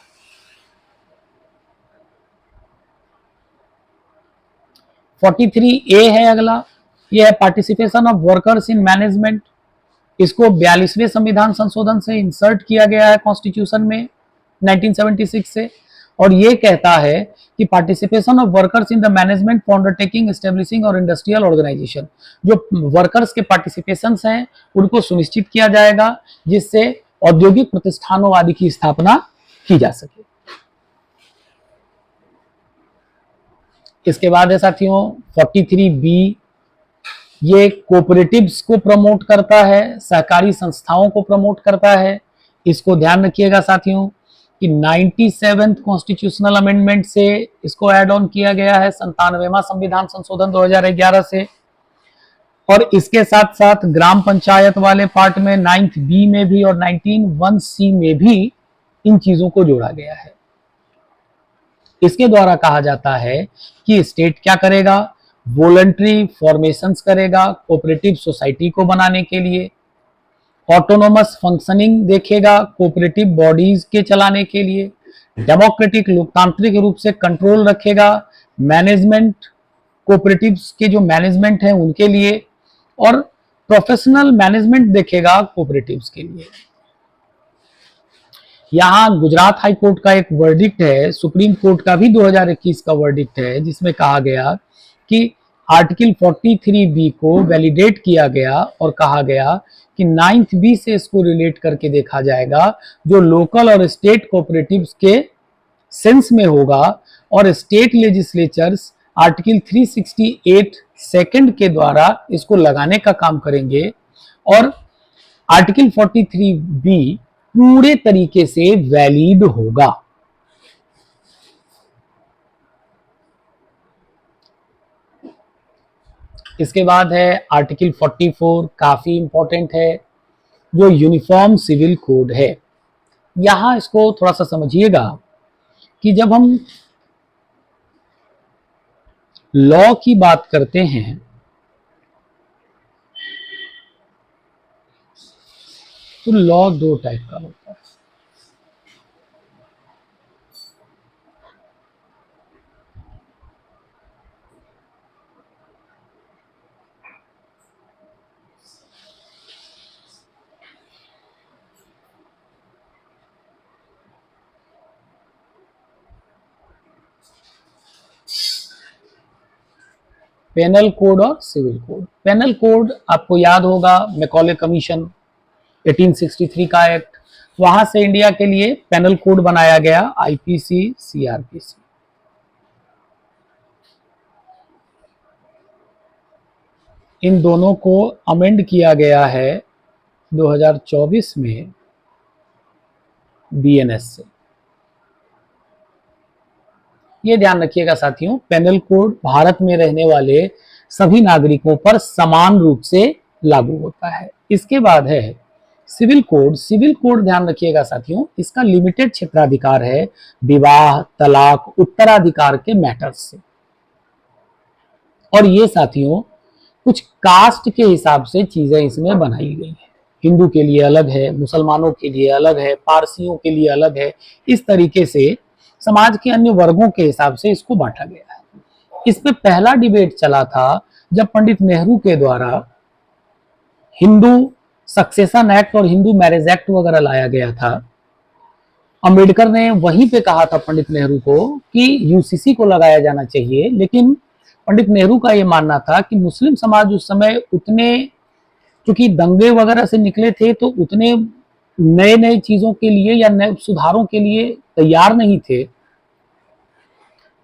43A है अगला, यह है participation of workers in management. इसको 42वें संविधान संशोधन से इंसर्ट किया गया है कॉन्स्टिट्यूशन में 1976 से, और ये कहता है कि participation of workers in the management for undertaking establishing और इंडस्ट्रियल ऑर्गेनाइजेशन। जो वर्कर्स के पार्टिसिपेशन हैं उनको सुनिश्चित किया जाएगा जिससे औद्योगिक प्रतिष्ठानों आदि की स्थापना की जा सके। इसके बाद है साथियों 43B, ये कोऑपरेटिव्स को प्रमोट करता है, सहकारी संस्थाओं को प्रमोट करता है। इसको ध्यान रखिएगा साथियों कि 97th कॉन्स्टिट्यूशनल अमेंडमेंट से इसको ऐड ऑन किया गया है, 97वां संविधान संशोधन 2011 से। और इसके साथ साथ ग्राम पंचायत वाले पार्ट में 9th बी में भी और 19(1)(c) में भी इन चीजों को जोड़ा गया है। इसके द्वारा कहा जाता है कि स्टेट क्या करेगा, वॉलंटरी फॉर्मेशंस करेगा कोऑपरेटिव सोसाइटी को बनाने के लिए, ऑटोनोमस फंक्शनिंग देखेगा कोऑपरेटिव बॉडीज के चलाने के लिए, डेमोक्रेटिक लोकतांत्रिक रूप से कंट्रोल रखेगा मैनेजमेंट, कोऑपरेटिव्स के जो मैनेजमेंट है उनके लिए, और प्रोफेशनल मैनेजमेंट देखेगा कोऑपरेटिव्स के लिए। यहां गुजरात हाई कोर्ट का एक वर्डिक्ट है, सुप्रीम कोर्ट का भी 2021 का वर्डिक्ट है, जिसमें कहा गया कि आर्टिकल 43B को वैलिडेट किया गया और कहा गया कि 9th बी से इसको रिलेट करके देखा जाएगा जो लोकल और स्टेट कोऑपरेटिव्स के सेंस में होगा, और स्टेट लेजिस्लेचर्स आर्टिकल 368 सेकंड के द्वारा इसको लगाने का काम करेंगे, और आर्टिकल 43B पूरे तरीके से वैलिड होगा। इसके बाद है आर्टिकल 44, काफी इंपॉर्टेंट है, जो यूनिफॉर्म सिविल कोड है। यहां इसको थोड़ा सा समझिएगा कि जब हम लॉ की बात करते हैं तो लॉ दो टाइप का होता है। पेनल कोड और सिविल कोड। पेनल कोड आपको याद होगा, मैकॉले कमीशन 1863 का एक्ट, वहां से इंडिया के लिए पेनल कोड बनाया गया, आईपीसी, सीआरपीसी। इन दोनों को अमेंड किया गया है 2024 में बीएनएस से। ये ध्यान रखिएगा साथियों, पेनल कोड भारत में रहने वाले सभी नागरिकों पर समान रूप से लागू होता है। इसके बाद है सिविल कोड। सिविल कोड ध्यान रखिएगा साथियों, इसका लिमिटेड क्षेत्राधिकार है विवाह, तलाक, उत्तराधिकार के मैटर्स से। और ये साथियों कुछ कास्ट के हिसाब से चीजें इसमें बनाई गई है। हिंदू के लिए अलग है, मुसलमानों के लिए अलग है, पारसियों के लिए अलग है। इस तरीके से समाज के अन्य वर्गों के हिसाब से इसको बांटा गया है। इस पे पहला डिबेट चला था जब पंडित नेहरू के द्वारा हिंदू सक्सेशन एक्ट और हिंदू मैरिज एक्ट वगैरह लाया गया था। अंबेडकर ने वहीं पे कहा था पंडित नेहरू को कि यूसीसी को लगाया जाना चाहिए, लेकिन पंडित नेहरू का ये मानना था कि मुस्लिम समाज उस समय उतने, क्योंकि दंगे वगैरह से निकले थे, तो उतने नए नए चीजों के लिए या नए सुधारों के लिए तैयार नहीं थे।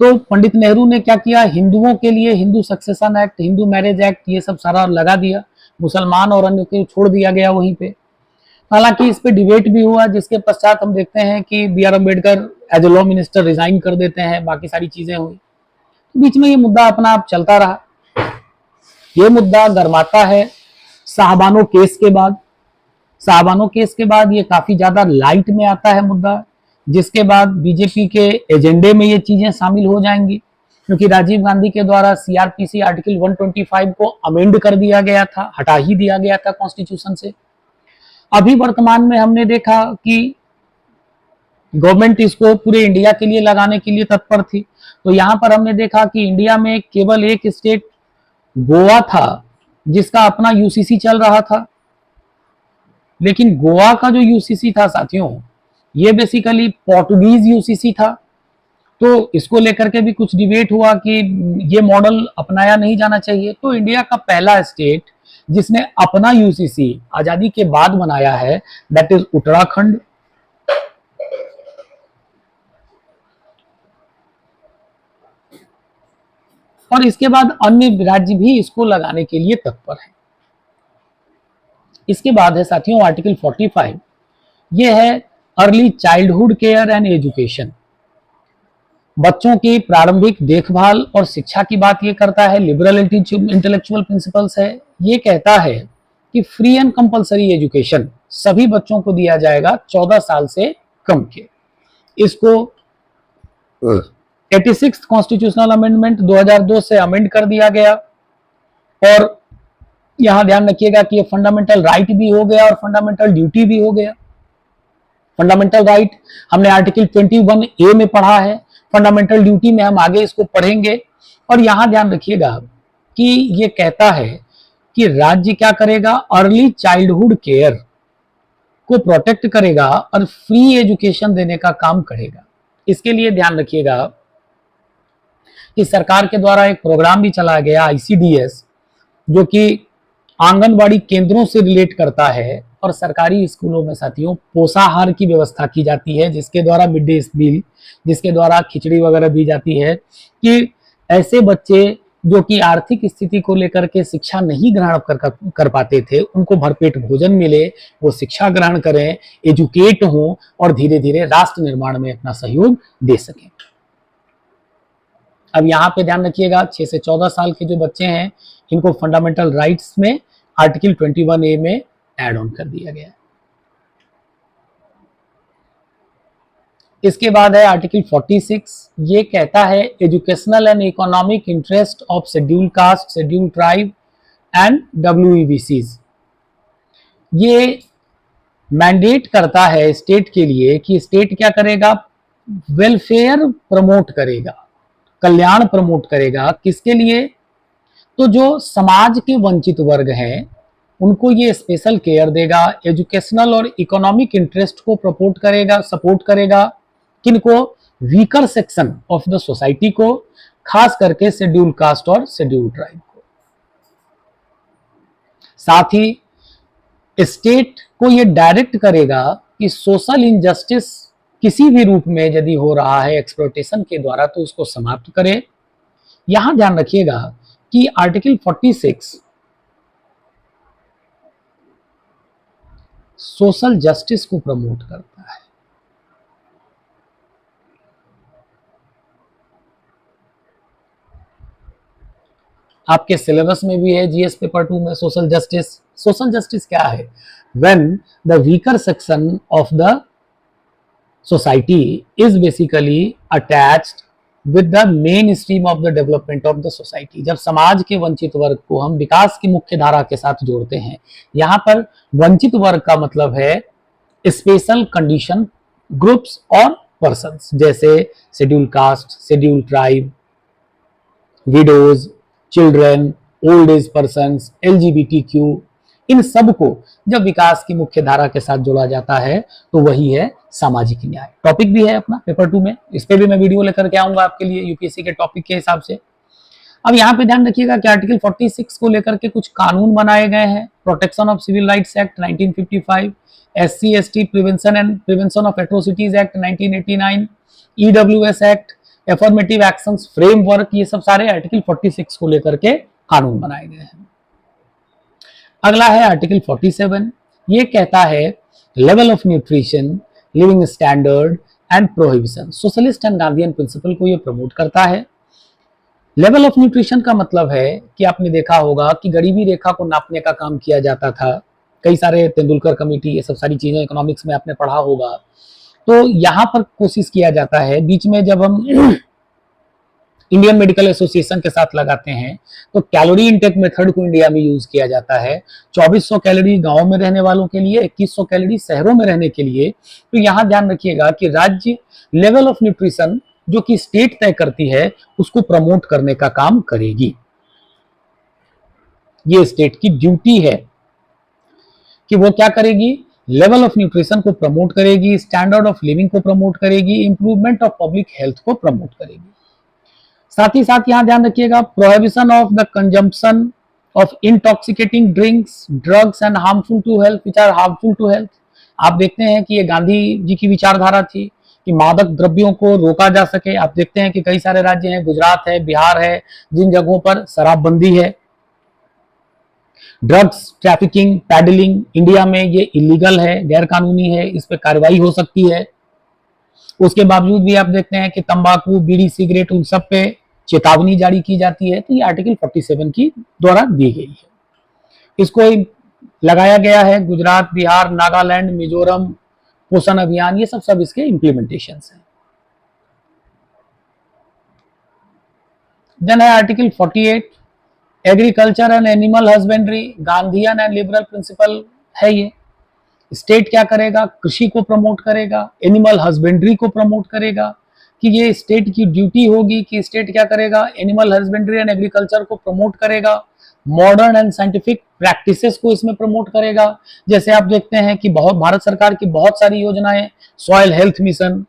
तो पंडित नेहरू ने क्या किया, हिंदुओं के लिए Hindu succession act, Hindu marriage act, ये सब सारा लगा दिया, मुसलमान और अन्य को छोड़ दिया गया वहीं पे। हालांकि इस पे डिबेट भी हुआ, जिसके पश्चात हम देखते हैं कि B R Ambedkar as a law minister resign कर देते हैं, बाकी सारी चीजें हुई। तो बीच में ये मुद्दा अपना आप चलता रहा। ये मुद्दा गरमाता है साहबानो केस के बाद। साहबानो केस के बाद ये काफी ज्यादा लाइट में आता है मुद्दा, जिसके बाद बीजेपी के एजेंडे में ये चीजें शामिल हो जाएंगी, क्योंकि राजीव गांधी के द्वारा सीआरपीसी आर्टिकल 125 को अमेंड कर दिया गया था, हटा ही दिया गया था कॉन्स्टिट्यूशन से। अभी वर्तमान में हमने देखा कि गवर्नमेंट इसको पूरे इंडिया के लिए लगाने के लिए तत्पर थी। तो यहां पर हमने देखा कि इंडिया में केवल एक स्टेट गोवा था जिसका अपना यूसीसी चल रहा था, लेकिन गोवा का जो यूसीसी था साथियों, ये बेसिकली पोर्टुगीज यूसीसी था। तो इसको लेकर के भी कुछ डिबेट हुआ कि ये मॉडल अपनाया नहीं जाना चाहिए। तो इंडिया का पहला स्टेट जिसने अपना यूसीसी आजादी के बाद बनाया है, दैट इज उत्तराखंड। और इसके बाद अन्य राज्य भी इसको लगाने के लिए तत्पर है। इसके बाद है साथियों आर्टिकल 45, ये है early childhood care and education. बच्चों की प्रारंभिक देखभाल और शिक्षा की बात ये करता है। लिबरल इंटेलेक्चुअल प्रिंसिपल्स है, ये कहता है कि फ्री एंड कंपलसरी एजुकेशन सभी बच्चों को दिया जाएगा 14 साल से कम के। इसको 86 कॉन्स्टिट्यूशनल अमेंडमेंट 2002 से अमेंड कर दिया गया। और यहां ध्यान रखिएगा कि ये फंडामेंटल राइट भी हो गया और फंडामेंटल ड्यूटी भी हो गया। फंडामेंटल राइट हमने आर्टिकल 21A में पढ़ा है, फंडामेंटल ड्यूटी में हम आगे इसको पढ़ेंगे। और यहां ध्यान रखिएगा कि ये कहता है कि राज्य क्या करेगा, अर्ली चाइल्डहुड केयर को प्रोटेक्ट करेगा और फ्री एजुकेशन देने का काम करेगा। इसके लिए ध्यान रखिएगा कि सरकार के द्वारा एक प्रोग्राम भी चलाया गया ICDS, जो कि आंगनबाड़ी केंद्रों से रिलेट करता है। और सरकारी स्कूलों में साथियों पोषाहार की व्यवस्था की जाती है, जिसके द्वारा मिड डे मील, जिसके द्वारा खिचड़ी वगैरह दी जाती है, कि ऐसे बच्चे जो कि आर्थिक स्थिति को लेकर के शिक्षा नहीं ग्रहण कर पाते थे, उनको भरपेट भोजन मिले, वो शिक्षा ग्रहण करें, एजुकेट हों और धीरे धीरे राष्ट्र निर्माण में अपना सहयोग दे सकें। अब यहाँ पे ध्यान रखिएगा 6 से 14 साल के जो बच्चे हैं, इनको फंडामेंटल राइट्स में आर्टिकल 21A में ऐड ऑन कर दिया गया है। इसके बाद है आर्टिकल 46, ये कहता है educational and economic interest of schedule caste, schedule tribe and WEBCs। ये मैंडेट करता है स्टेट के लिए कि स्टेट क्या करेगा, वेलफेयर प्रमोट करेगा, कल्याण प्रमोट करेगा। किसके लिए, तो जो समाज के वंचित वर्ग हैं उनको ये स्पेशल केयर देगा, एजुकेशनल और इकोनॉमिक इंटरेस्ट को प्रपोर्ट करेगा, सपोर्ट करेगा। किनको, weaker section of the society को, खास करके शेड्यूल कास्ट और शेड्यूल ट्राइब को। साथ ही स्टेट को ये डायरेक्ट करेगा कि सोशल इनजस्टिस किसी भी रूप में यदि हो रहा है एक्सप्लॉयटेशन के द्वारा तो उसको समाप्त करे। यहां ध्यान रखिएगा कि आर्टिकल 46 सोशल जस्टिस को प्रमोट करता है। आपके सिलेबस में भी है GS पेपर 2 में सोशल जस्टिस। सोशल जस्टिस क्या है, when the weaker section of the society is basically attached with the main stream of the development of the society. जब समाज के वंचित वर्ग को हम विकास की मुख्य धारा के साथ जोड़ते हैं, यहाँ पर वंचित वर्ग का मतलब है स्पेशल कंडीशन ग्रुप्स और पर्सन्स, जैसे schedule caste, schedule tribe, widows, children, old age persons, LGBTQ, इन सब को जब विकास की मुख्य धारा के साथ जोड़ा जाता है तो वही है सामाजिक न्याय। टॉपिक भी है अपना पेपर 2 में, इस पे भी मैं वीडियो लेकर के आऊंगा आपके लिए यूपीएससी के टॉपिक के हिसाब से। अब यहाँ पे ध्यान रखिएगा कि आर्टिकल 46 को लेकर के कुछ कानून बनाए गए हैं। Protection of civil rights act 1955, SC/ST prevention of atrocities act 1989, EWS act, affirmative actions framework, ये सब सारे आर्टिकल 46 को लेकर के कानून बनाए गए हैं। अगला है आर्टिकल 47, ये कहता है level of nutrition, living standard and prohibition. Socialist and Gandhian principle को ये प्रमोट करता है। लेवल ऑफ न्यूट्रिशन का मतलब है कि आपने देखा होगा कि गरीबी रेखा को नापने का काम किया जाता था। कई सारे तेंदुलकर कमेटी, ये सब सारी चीजें इकोनॉमिक्स में आपने पढ़ा होगा। तो यहाँ पर कोशिश किया जाता है, बीच में जब हम इंडियन मेडिकल एसोसिएशन के साथ लगाते हैं तो कैलोरी इनटेक मेथड को इंडिया में यूज किया जाता है। 2400 कैलोरी गांव में रहने वालों के लिए, 2100 कैलोरी शहरों में रहने के लिए। तो यहाँ ध्यान रखिएगा कि राज्य लेवल ऑफ न्यूट्रिशन जो कि स्टेट तय करती है उसको प्रमोट करने का काम करेगी। ये स्टेट की ड्यूटी है कि वो क्या करेगी, लेवल ऑफ न्यूट्रिशन को प्रमोट करेगी, स्टैंडर्ड ऑफ लिविंग को प्रमोट करेगी, इंप्रूवमेंट ऑफ पब्लिक हेल्थ को प्रमोट करेगी। साथ ही साथ यहां ध्यान रखिएगा prohibition of the consumption of intoxicating drinks, drugs and harmful to health, which are harmful to health. आप देखते हैं कि ये गांधी जी की विचारधारा थी कि मादक द्रव्यों को रोका जा सके। आप देखते हैं कि कई सारे राज्य हैं, गुजरात है, बिहार है, जिन जगहों पर शराबबंदी है। ड्रग्स ट्रैफिकिंग, पैडलिंग इंडिया में ये इलीगल है, गैर कानूनी है, इस पर कार्रवाई हो सकती है। उसके बावजूद भी आप देखते हैं कि तंबाकू, बीड़ी, सिगरेट, उन सब पे चेतावनी जारी की जाती है। तो ये आर्टिकल 47 की द्वारा दी गई है। इसको लगाया गया है गुजरात, बिहार, नागालैंड, मिजोरम, पोषण अभियान, ये सब इसके इम्प्लीमेंटेशन हैं। देन है article 48 agriculture and animal husbandry, Gandhian and liberal principle है ये। स्टेट क्या करेगा, कृषि को प्रमोट करेगा, एनिमल हस्बेंड्री को प्रमोट करेगा, कि ये स्टेट की ड्यूटी होगी कि स्टेट क्या करेगा, एनिमल हस्बेंड्री एंड एग्रीकल्चर को प्रमोट करेगा, मॉडर्न एंड साइंटिफिक प्रैक्टिसेस को इसमें प्रमोट करेगा। जैसे आप देखते हैं कि बहुत भारत सरकार की बहुत सारी योजनाएं, soil health mission,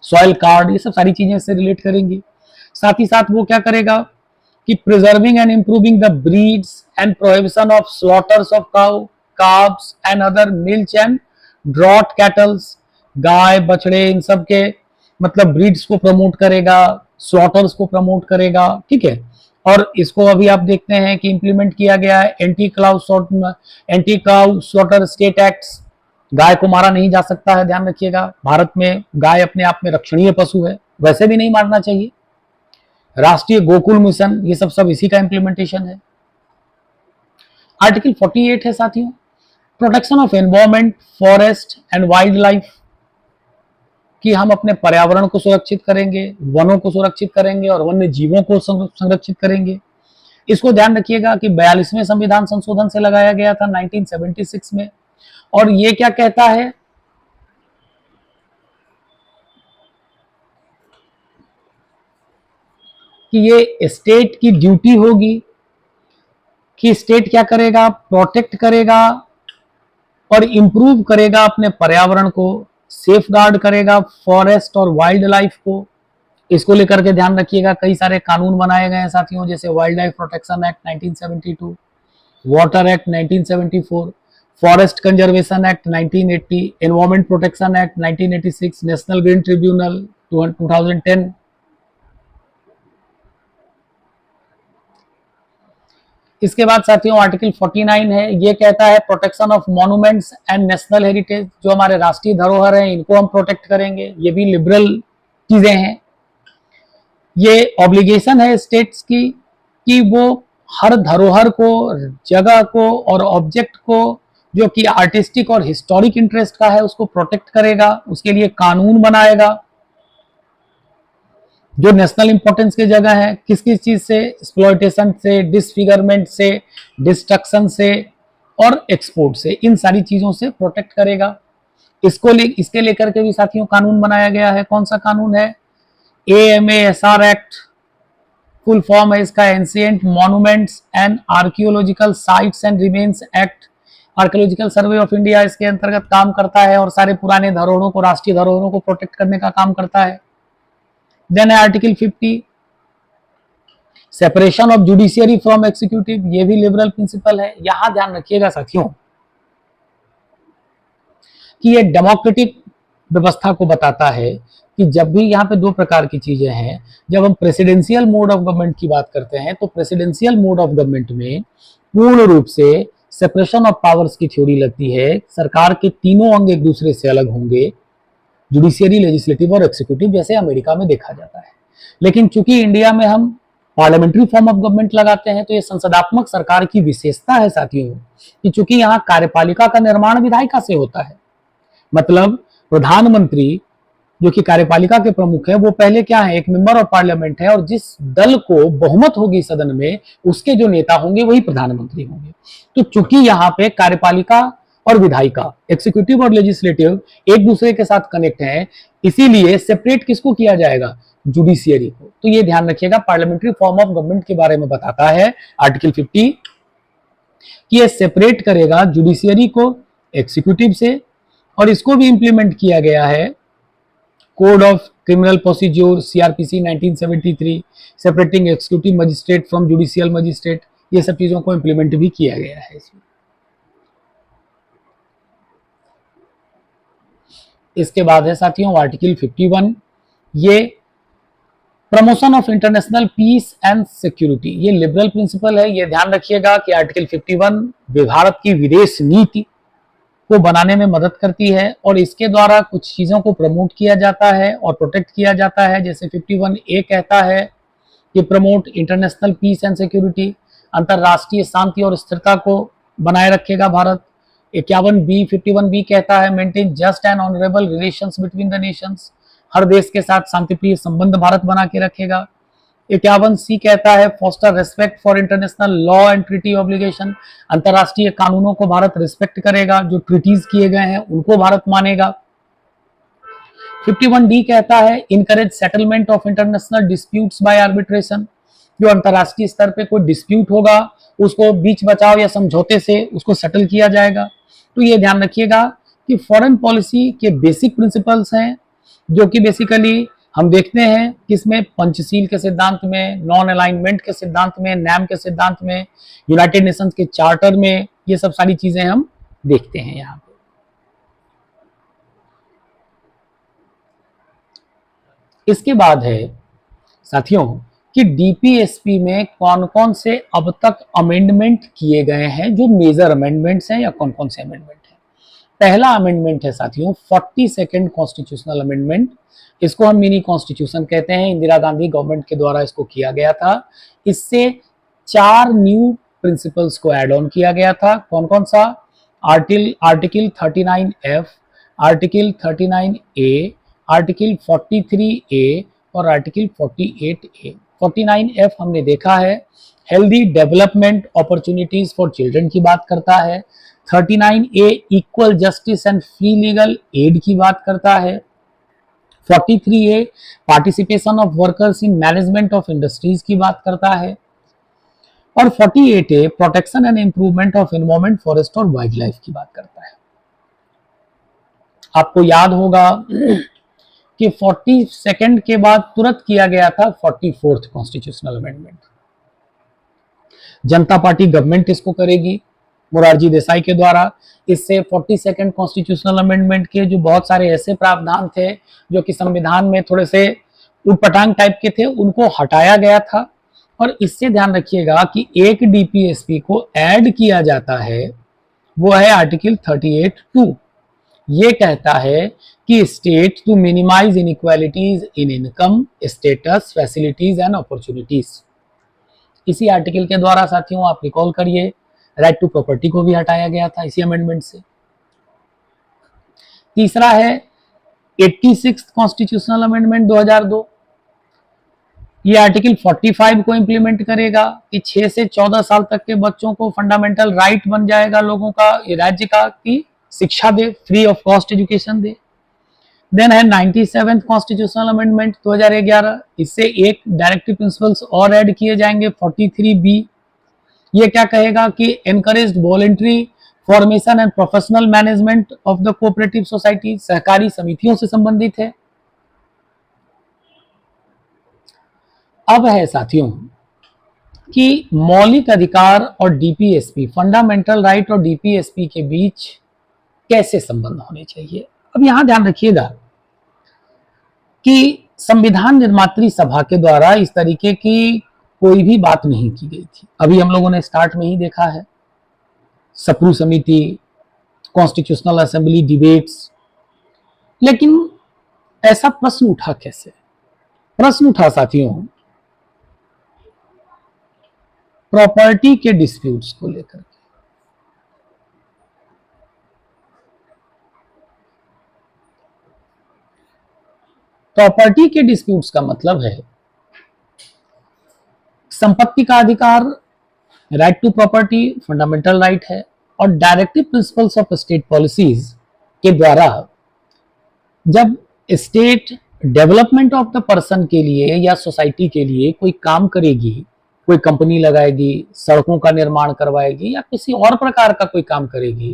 soil card, ये सब सारी चीजें इससे रिलेट करेंगी। साथ ही साथ वो क्या करेगा कि preserving and improving the breeds and prohibition of slaughters of cow, calves and other milch and draught cattles, गाय, बछड़े, इन सब के मतलब ब्रीड्स को प्रमोट करेगा, स्लॉटर्स को प्रमोट करेगा, ठीक है। और इसको अभी आप देखते हैं कि इंप्लीमेंट किया गया है anti cow slaughter state acts. गाय को मारा नहीं जा सकता है, ध्यान रखिएगा। भारत में गाय अपने आप में रक्षणीय पशु है, वैसे भी नहीं मारना चाहिए। राष्ट्रीय गोकुल मिशन, ये सब इसी का इंप्लीमेंटेशन है। आर्टिकल 48 है साथियों, protection of environment, forest and wild life, कि हम अपने पर्यावरण को सुरक्षित करेंगे, वनों को सुरक्षित करेंगे और वन्य जीवों को संरक्षित करेंगे। इसको ध्यान रखिएगा कि 42वें संविधान संशोधन से लगाया गया था 1976 में। और ये क्या कहता है कि ये स्टेट की ड्यूटी होगी कि स्टेट क्या करेगा, प्रोटेक्ट करेगा और इंप्रूव करेगा अपने पर्यावरण को, सेफ गार्ड करेगा फॉरेस्ट और वाइल्ड लाइफ को। इसको लेकर के ध्यान रखिएगा, कई सारे कानून बनाए गए हैं साथियों, जैसे wild life protection act 1972, water act 1974, forest conservation act 1980, environment protection act 1986, national green tribunal 2010। इसके बाद साथियों आर्टिकल 49 है, ये कहता है protection of monuments and national heritage, जो हमारे राष्ट्रीय धरोहर हैं इनको हम प्रोटेक्ट करेंगे। ये भी लिबरल चीजें हैं। ये ऑब्लिगेशन है स्टेट्स की कि वो हर धरोहर को, जगह को और ऑब्जेक्ट को जो कि आर्टिस्टिक और हिस्टोरिक इंटरेस्ट का है उसको प्रोटेक्ट करेगा, उसके लिए कानून बनाएगा। जो नेशनल इंपॉर्टेंस की जगह है, किस किस चीज से, एक्सप्लॉयटेशन से, डिसफिगरमेंट से, डिस्ट्रक्शन से और एक्सपोर्ट से, इन सारी चीजों से प्रोटेक्ट करेगा। इसके लेकर के भी साथियों कानून बनाया गया है। कौन सा कानून है, AMASR एक्ट, फुल फॉर्म है इसका ancient monuments and archaeological sites and remains act. Archaeological survey of India इसके अंतर्गत काम करता है और सारे पुराने धरोहरों को, राष्ट्रीय धरोहरों को प्रोटेक्ट करने का काम करता है। देन है article 50 separation of judiciary from executive, ये भी लिबरल प्रिंसिपल है। यहां ध्यान रखिएगा साथियों कि ये डेमोक्रेटिक व्यवस्था को बताता है कि जब भी यहाँ पे दो प्रकार की चीजें हैं। जब हम प्रेसिडेंशियल मोड ऑफ गवर्नमेंट की बात करते हैं तो प्रेसिडेंशियल मोड ऑफ गवर्नमेंट में पूर्ण रूप से सेपरेशन ऑफ पावर्स की थ्योरी लगती है। सरकार के तीनों अंग एक दूसरे से अलग होंगे, जुडिशियरी, लेजिस्लेटिव और एक्सिक्यूटिव, जैसे अमेरिका में देखा जाता है। लेकिन चूंकि इंडिया में हम पार्लियामेंट्री फॉर्म ऑफ गवर्नमेंट लगाते हैं तो ये संसदात्मक सरकार की विशेषता है साथियों कि चूंकि यहाँ कार्यपालिका का निर्माण विधायिका से होता है। मतलब प्रधानमंत्री जो कि कार्यपालिका के प्रमुख है, वो पहले क्या है, एक मेंबर ऑफ पार्लियामेंट है और जिस दल को बहुमत होगी सदन में उसके जो नेता होंगे वही प्रधानमंत्री होंगे। तो चूंकि यहाँ पे कार्यपालिका और विधायिका, एक्सिक्यूटिव और लेजिस्लेटिव एक दूसरे के साथ कनेक्ट हैं, इसीलिए सेपरेट किसको किया जाएगा, जुडिशियरी को। तो ये ध्यान रखिएगा, पार्लियामेंट्री फॉर्म ऑफ गवर्नमेंट के बारे में बताता है आर्टिकल 50 कि ये सेपरेट करेगा जुडिशियरी को एक्सिक्यूटिव से। और इसको भी इंप्लीमेंट किया गया है code of criminal procedure CRPC 1973, separating executive magistrate from judicial magistrate, ये सब चीजों को इंप्लीमेंट भी किया गया है इसमें। इसके बाद है साथियों आर्टिकल 51, ये promotion of international peace and security, ये लिबरल प्रिंसिपल है। ये ध्यान रखिएगा कि आर्टिकल 51 भारत की विदेश नीति को बनाने में मदद करती है और इसके द्वारा कुछ चीजों को प्रमोट किया जाता है और प्रोटेक्ट किया जाता है। जैसे 51A कहता है कि promote international peace and security, अंतरराष्ट्रीय शांति और स्थिरता को बनाए रखेगा भारत। 51B कहता है maintain just and honourable relations between the nations, हर देश के साथ शांतिप्रिय संबंध भारत बना के रखेगा। 51C कहता है foster respect for international law and treaty obligation, अंतरराष्ट्रीय कानूनों को भारत रिस्पेक्ट करेगा, जो ट्रीटीज किए गए हैं उनको भारत मानेगा। 51D कहता है encourage settlement of international disputes by arbitration, जो अंतरराष्ट्रीय स्तर पे कोई डिस्प्यूट होगा उसको बीच बचाव या समझौते से उसको सेटल किया जाएगा। तो ये ध्यान रखिएगा कि फॉरेन पॉलिसी के बेसिक प्रिंसिपल्स हैं, जो कि बेसिकली हम देखते हैं किसमें, पंचशील के सिद्धांत में, नॉन अलाइनमेंट के सिद्धांत में, नैम के सिद्धांत में, यूनाइटेड नेशंस के चार्टर में, ये सब सारी चीजें हम देखते हैं यहाँ पे। इसके बाद है साथियों कि डीपीएसपी में कौन कौन से अब तक अमेंडमेंट किए गए हैं, जो मेजर अमेंडमेंट्स हैं या कौन कौन से अमेंडमेंट हैं। पहला अमेंडमेंट है साथियों 42nd कॉन्स्टिट्यूशनल अमेंडमेंट, इसको हम मिनी कॉन्स्टिट्यूशन कहते हैं, इंदिरा गांधी गवर्नमेंट के द्वारा इसको किया गया था। इससे 4 न्यू प्रिंसिपल्स को ऐड ऑन किया गया था। कौन कौन सा? Article 39F, article 39A, article 43A और आर्टिकल 48A। 49F हमने देखा है healthy development opportunities for children की बात करता है। 39A equal justice and free legal add की बात करता है। 43A participation of workers in management of industries की बात करता है और 48A protection and improvement of environment, forest और वाइल्ड लाइफ की बात करता है। आपको याद होगा कि 42nd के बाद तुरंत किया गया था 44th कॉन्स्टिट्यूशनल अमेंडमेंट। जनता पार्टी गवर्नमेंट इसको करेगी मोरारजी देसाई के द्वारा। इससे 42nd कॉन्स्टिट्यूशनल अमेंडमेंट के जो बहुत सारे ऐसे प्रावधान थे जो कि संविधान में थोड़े से उटपटांग टाइप के थे, उनको हटाया गया था। और इससे ध्यान रखिएगा कि एक डीपीएसपी को ऐड किया जाता है, वो है आर्टिकल 38(2। ये कहता है कि state to minimise inequalities in income, status, facilities and opportunities. इसी आर्टिकल के द्वारा साथियों आप रिकॉल करिए राइट टू प्रॉपर्टी को भी हटाया गया था इसी अमेंडमेंट से। तीसरा है 86th कॉन्स्टिट्यूशनल अमेंडमेंट 2002। ये आर्टिकल 45 को इंप्लीमेंट करेगा कि 6 से 14 साल तक के बच्चों को फंडामेंटल राइट बन जाएगा लोगों का, ये राज्य का, कि शिक्षा दे, फ्री ऑफ कॉस्ट एजुकेशन दे। देन है 97th कॉन्स्टिट्यूशनल अमेंडमेंट 2011। इससे एक डायरेक्टिव प्रिंसिपल्स और ऐड किए जाएंगे 43B। ये क्या कहेगा कि encouraged voluntary formation and professional management of the cooperative society, सहकारी समितियों से संबंधित है। अब है साथियों कि मौलिक अधिकार और डीपीएसपी, फंडामेंटल राइट और डीपीएसपी के बीच कैसे संबंध होने चाहिए। अब यहां ध्यान रखिएगा कि संविधान निर्मात्री सभा के द्वारा इस तरीके की कोई भी बात नहीं की गई थी। अभी हम लोगों ने स्टार्ट में ही देखा है सप्रू समिति, कॉन्स्टिट्यूशनल असेंबली डिबेट्स। लेकिन ऐसा प्रश्न उठा कैसे? प्रश्न उठा साथियों प्रॉपर्टी के डिस्प्यूट्स को लेकर। प्रॉपर्टी के डिस्प्यूट्स का मतलब है संपत्ति का अधिकार, right to property fundamental right है, और directive principles of state policies के द्वारा जब state development of the person के लिए या सोसाइटी के लिए कोई काम करेगी, कोई कंपनी लगाएगी, सड़कों का निर्माण करवाएगी या किसी और प्रकार का कोई काम करेगी,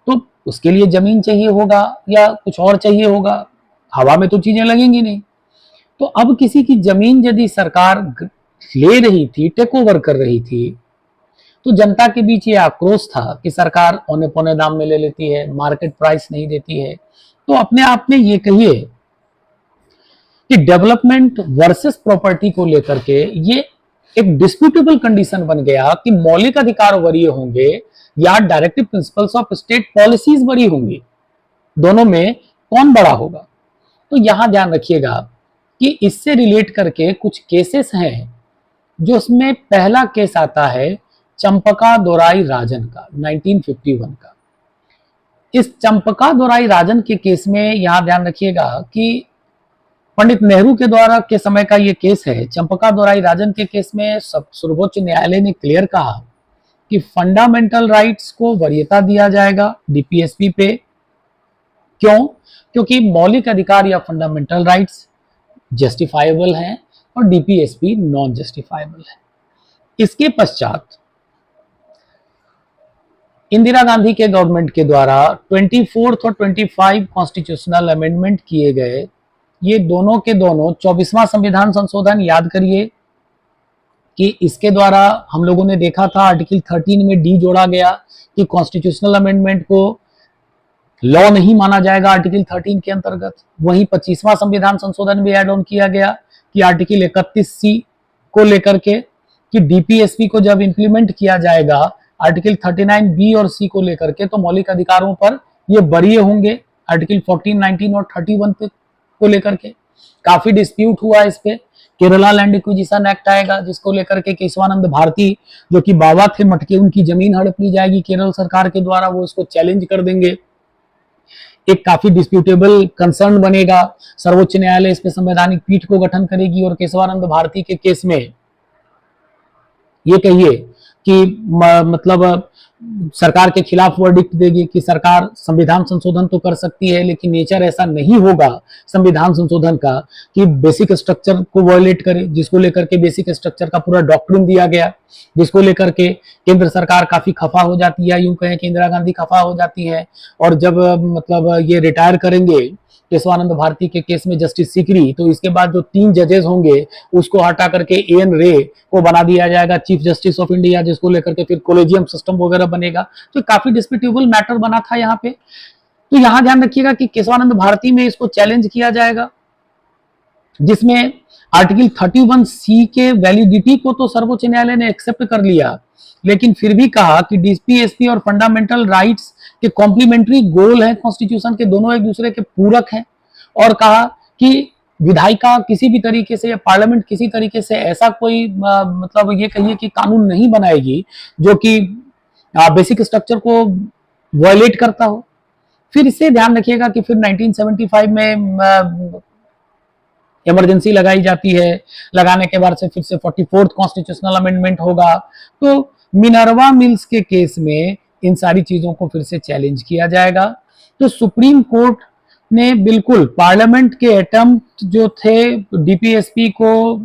तो उसके लिए जमीन चाहिए होगा या कुछ और चाहिए होगा। हवा में तो चीजें लगेंगी नहीं। तो अब किसी की जमीन यदि सरकार ले रही थी, टेक ओवर कर रही थी, तो जनता के बीच ये आक्रोश था कि सरकार औने पौने दाम में ले लेती है, मार्केट प्राइस नहीं देती है, तो अपने आप में ये कहिए कि डेवलपमेंट वर्सेस प्रॉपर्टी को लेकर के ये एक डिस्प्यूटेबल कंडीशन बन गया कि मौलिक अधिकार वरीय होंगे या directive principles of state policies वरीय होंगी, दोनों में कौन बड़ा होगा। तो यहां ध्यान रखिएगा कि इससे रिलेट करके कुछ केसेस हैं, जो उसमें पहला केस आता है चंपका दोराई राजन का 1951 का। इस चंपका दोराई राजन के केस में यहां ध्यान रखिएगा कि पंडित नेहरू के द्वारा के समय का ये केस है। चंपका दोराई राजन के केस में सर्वोच्च न्यायालय ने क्लियर कहा कि फंडामेंटल राइट्स को वरीयता दिया जाएगा डीपीएसपी पे। क्यों? क्योंकि मौलिक अधिकार या फंडामेंटल राइट्स जस्टिफाइबल हैं और डीपीएसपी नॉन जस्टिफाइबल है। इसके पश्चात इंदिरा गांधी के गवर्नमेंट के द्वारा 24 और 25 कॉन्स्टिट्यूशनल अमेंडमेंट किए गए। ये दोनों के दोनों 24वां संविधान संशोधन, याद करिए कि इसके द्वारा हम लोगों ने देखा था आर्टिकल 13 में डी जोड़ा गया कि कॉन्स्टिट्यूशनल अमेंडमेंट को लॉ नहीं माना जाएगा आर्टिकल 13 के अंतर्गत। वहीं 25वां संविधान संशोधन भी एड ऑन किया गया कि आर्टिकल 31C को लेकर के कि डीपीएसपी को जब इंप्लीमेंट किया जाएगा आर्टिकल 39B और C को लेकर के, तो मौलिक अधिकारों पर ये वरीय होंगे आर्टिकल 14, 19 और 31 पे को लेकर के। काफी डिस्प्यूट हुआ इस पे। केरला लैंड एक्विजिशन एक्ट आएगा जिसको लेकर के केशवानंद भारती जो कि बाबा थे मटके, उनकी जमीन हड़प ली जाएगी केरल सरकार के द्वारा, वो इसको चैलेंज कर देंगे। एक काफी डिस्प्यूटेबल कंसर्न बनेगा। सर्वोच्च न्यायालय इस पे संवैधानिक पीठ को गठन करेगी और केशवानंद भारती के केस में ये कहिए कि मतलब सरकार के खिलाफ वर्डिक्ट देगी कि सरकार संविधान संशोधन तो कर सकती है, लेकिन नेचर ऐसा नहीं होगा संविधान संशोधन का कि बेसिक स्ट्रक्चर को वायलेट करे, जिसको लेकर के बेसिक स्ट्रक्चर का पूरा डॉक्ट्रिन दिया गया, जिसको लेकर के केंद्र सरकार काफी खफा हो जाती है। यूं कहें कि इंदिरा गांधी खफा हो जाती है। और जब मतलब ये रिटायर करेंगे केशवानंद भारती के केस में जस्टिस सीकरी, तो इसके बाद जो 3 जजेस होंगे उसको हटा करके एएन रे को बना दिया जाएगा चीफ जस्टिस ऑफ इंडिया, जिसको लेकर के फिर कोलेजियम सिस्टम वगैरह बनेगा। तो काफी डिस्प्यूटेबल मैटर बना था यहाँ पे। तो यहां ध्यान रखिएगा कि केशवानंद भारती में इसको चैलेंज किया जाएगा, जिसमें आर्टिकल 31C के वैलिडिटी को तो सर्वोच्च न्यायालय ने एक्सेप्ट कर लिया, लेकिन फिर भी कहा कि डीपीएसपी और फंडामेंटल राइट्स के कॉम्प्लीमेंट्री गोल है कॉन्स्टिट्यूशन के, दोनों एक दूसरे के पूरक हैं। और कहा कि विधायिका किसी भी तरीके से या पार्लियामेंट किसी तरीके से ऐसा कोई मतलब ये कहिए कि कानून नहीं बनाएगी जो कि बेसिक स्ट्रक्चर को वायलेट करता हो। फिर इससे ध्यान रखिएगा कि फिर 1975 में इमरजेंसी लगाई जाती है। लगाने के बाद से फिर से 44th कॉन्स्टिट्यूशनल अमेंडमेंट होगा। तो मिनर्वा मिल्स के केस में इन सारी चीजों को फिर से चैलेंज किया जाएगा। तो सुप्रीम कोर्ट ने बिल्कुल पार्लियामेंट के अटेम्प्ट जो थे डीपीएसपी को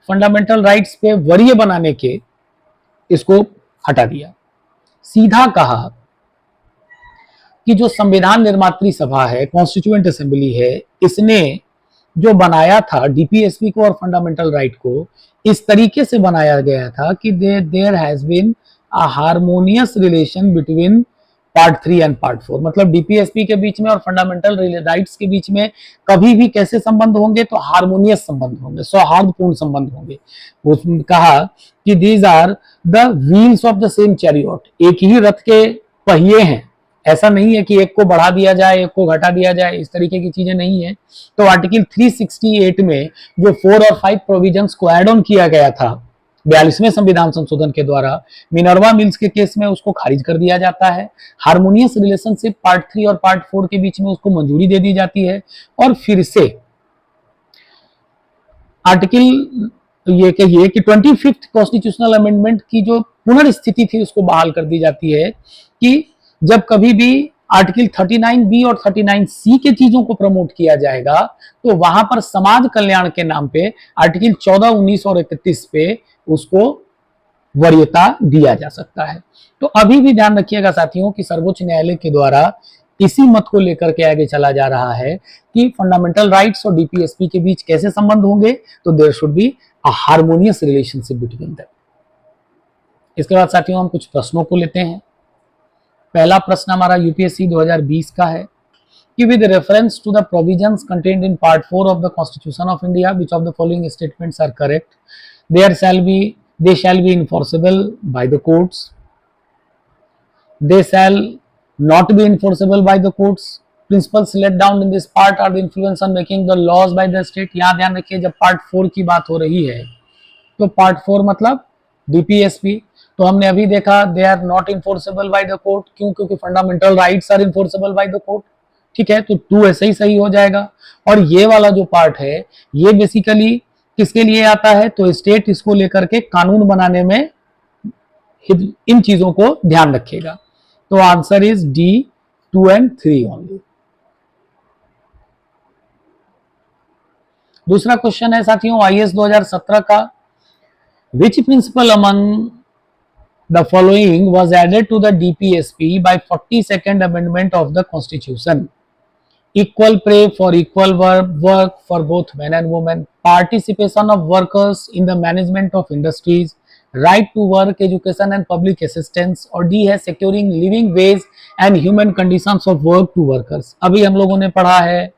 फंडामेंटल राइट्स पे वरीय बनाने के, इसको हटा दिया। सीधा कहा कि जो संविधान निर्मात्री सभा है, कॉन्स्टिट्यूएंट असेंबली है, इसने जो बनाया था डीपीएसपी को और फंडामेंटल राइट को, इस तरीके से बनाया गया था कि there has been a harmonious relation between part 3 and part 4। मतलब डीपीएसपी के बीच में और फंडामेंटल राइट्स के बीच में कभी भी कैसे संबंध होंगे, तो हार्मोनियस संबंध होंगे, सौहार्दपूर्ण संबंध होंगे। उसने कहा कि these are the wheels of the same chariot, एक ही रथ के पहिए हैं। ऐसा नहीं है कि एक को बढ़ा दिया जाए एक को घटा दिया जाए, इस तरीके की चीजें नहीं है। तो आर्टिकल 368 में जो 4 और 5 प्रोविजंस को एड ऑन किया गया था 42वें संविधान संशोधन के द्वारा, मिनर्वा मिल्स के केस में उसको खारिज कर दिया जाता है। हार्मोनियस रिलेशनशिप पार्ट 3 और पार्ट 4 के बीच में उसको मंजूरी दे दी जाती है। और फिर से आर्टिकल ये कहिए कि 25th कॉन्स्टिट्यूशनल अमेंडमेंट की जो पुनर्स्थिति थी उसको बहाल कर दी जाती है कि जब कभी भी आर्टिकल 39B और 39C के चीजों को प्रमोट किया जाएगा, तो वहां पर समाज कल्याण के नाम पे आर्टिकल 14, 19 और 31 पे उसको वरीयता दिया जा सकता है। तो अभी भी ध्यान रखिएगा साथियों कि सर्वोच्च न्यायालय के द्वारा इसी मत को लेकर के आगे चला जा रहा है कि फंडामेंटल राइट्स और डीपीएसपी के बीच कैसे संबंध होंगे, तो there should be a harmonious relationship between them. इसके बाद साथियों हम कुछ प्रश्नों को लेते हैं। पहला प्रश्न हमारा यूपीएससी 2020 का है कि with reference to the provisions contained in Part 4 of the Constitution of India, which of the following statements are correct? They shall be enforceable by the courts. They shall not be enforceable by the courts. Principles laid down in this part are the influence on making the laws by the state. यहाँ ध्यान रखिए, जब part 4 की बात हो रही है तो पार्ट 4 मतलब डीपीएसपी, तो हमने अभी देखा they are not enforceable by the court. क्यों? क्योंकि fundamental rights are enforceable by the court. ठीक है, तो 2 ऐसे ही सही हो जाएगा। और ये वाला जो पार्ट है ये बेसिकली किसके लिए आता है? तो स्टेट इसको लेकर के कानून बनाने में इन चीजों को ध्यान रखेगा। तो answer is D 2 and 3 only. दूसरा क्वेश्चन है साथियों आईएएस 2017 का, which principle among the following was added to the DPSP by 42nd amendment of the constitution? Equal pay for equal work for both men and women, participation of workers in the management of industries, right to work, education and public assistance, और D है securing living wage and human conditions of work to workers। अभी हम लोगों ने पढ़ा है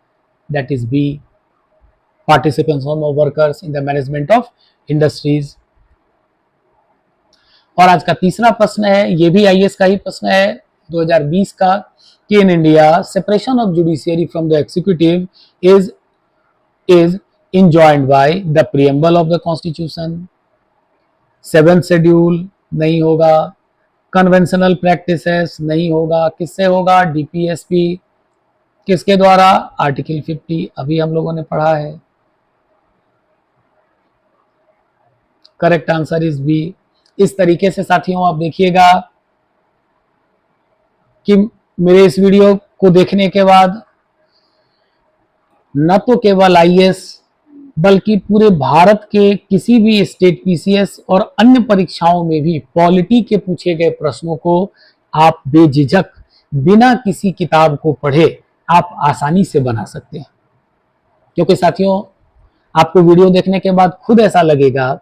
that is B, participation of workers in the management of industries। और आज का तीसरा प्रश्न है, ये भी आईएएस का ही प्रश्न है 2020 का, कि in India separation of judiciary from the executive is enjoined by the preamble of the constitution, 7th schedule नहीं होगा, conventional practices नहीं होगा, किससे होगा? डीपीएसपी। किसके द्वारा? आर्टिकल 50, अभी हम लोगों ने पढ़ा है। Correct answer is B. इस तरीके से साथियों आप देखिएगा कि मेरे इस वीडियो को देखने के बाद न तो केवल आईएएस बल्कि पूरे भारत के किसी भी स्टेट पीसीएस और अन्य परीक्षाओं में भी पॉलिटी के पूछे गए प्रश्नों को आप बेझिझक बिना किसी किताब को पढ़े आप आसानी से बना सकते हैं। क्योंकि साथियों आपको वीडियो देखने के बाद खुद ऐसा लगेगा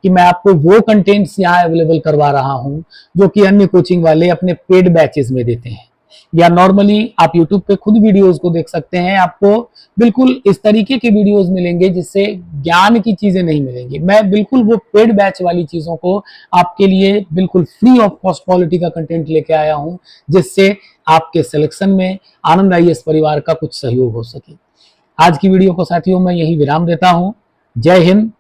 कि मैं आपको वो कंटेंट्स यहाँ अवेलेबल करवा रहा हूँ जो कि अन्य कोचिंग वाले अपने पेड बैचेस में देते हैं, या नॉर्मली आप YouTube पे खुद वीडियोस को देख सकते हैं। आपको बिल्कुल इस तरीके के वीडियोस मिलेंगे जिससे ज्ञान की चीजें नहीं मिलेंगी। मैं बिल्कुल वो पेड बैच वाली चीजों को आपके लिए बिल्कुल फ्री ऑफ कॉस्ट पॉलिटी का कंटेंट लेके आया हूं, जिससे आपके सिलेक्शन में आनंद आईएएस परिवार का कुछ सहयोग हो सके। आज की वीडियो को साथियों मैं यही विराम देता हूं। जय हिंद,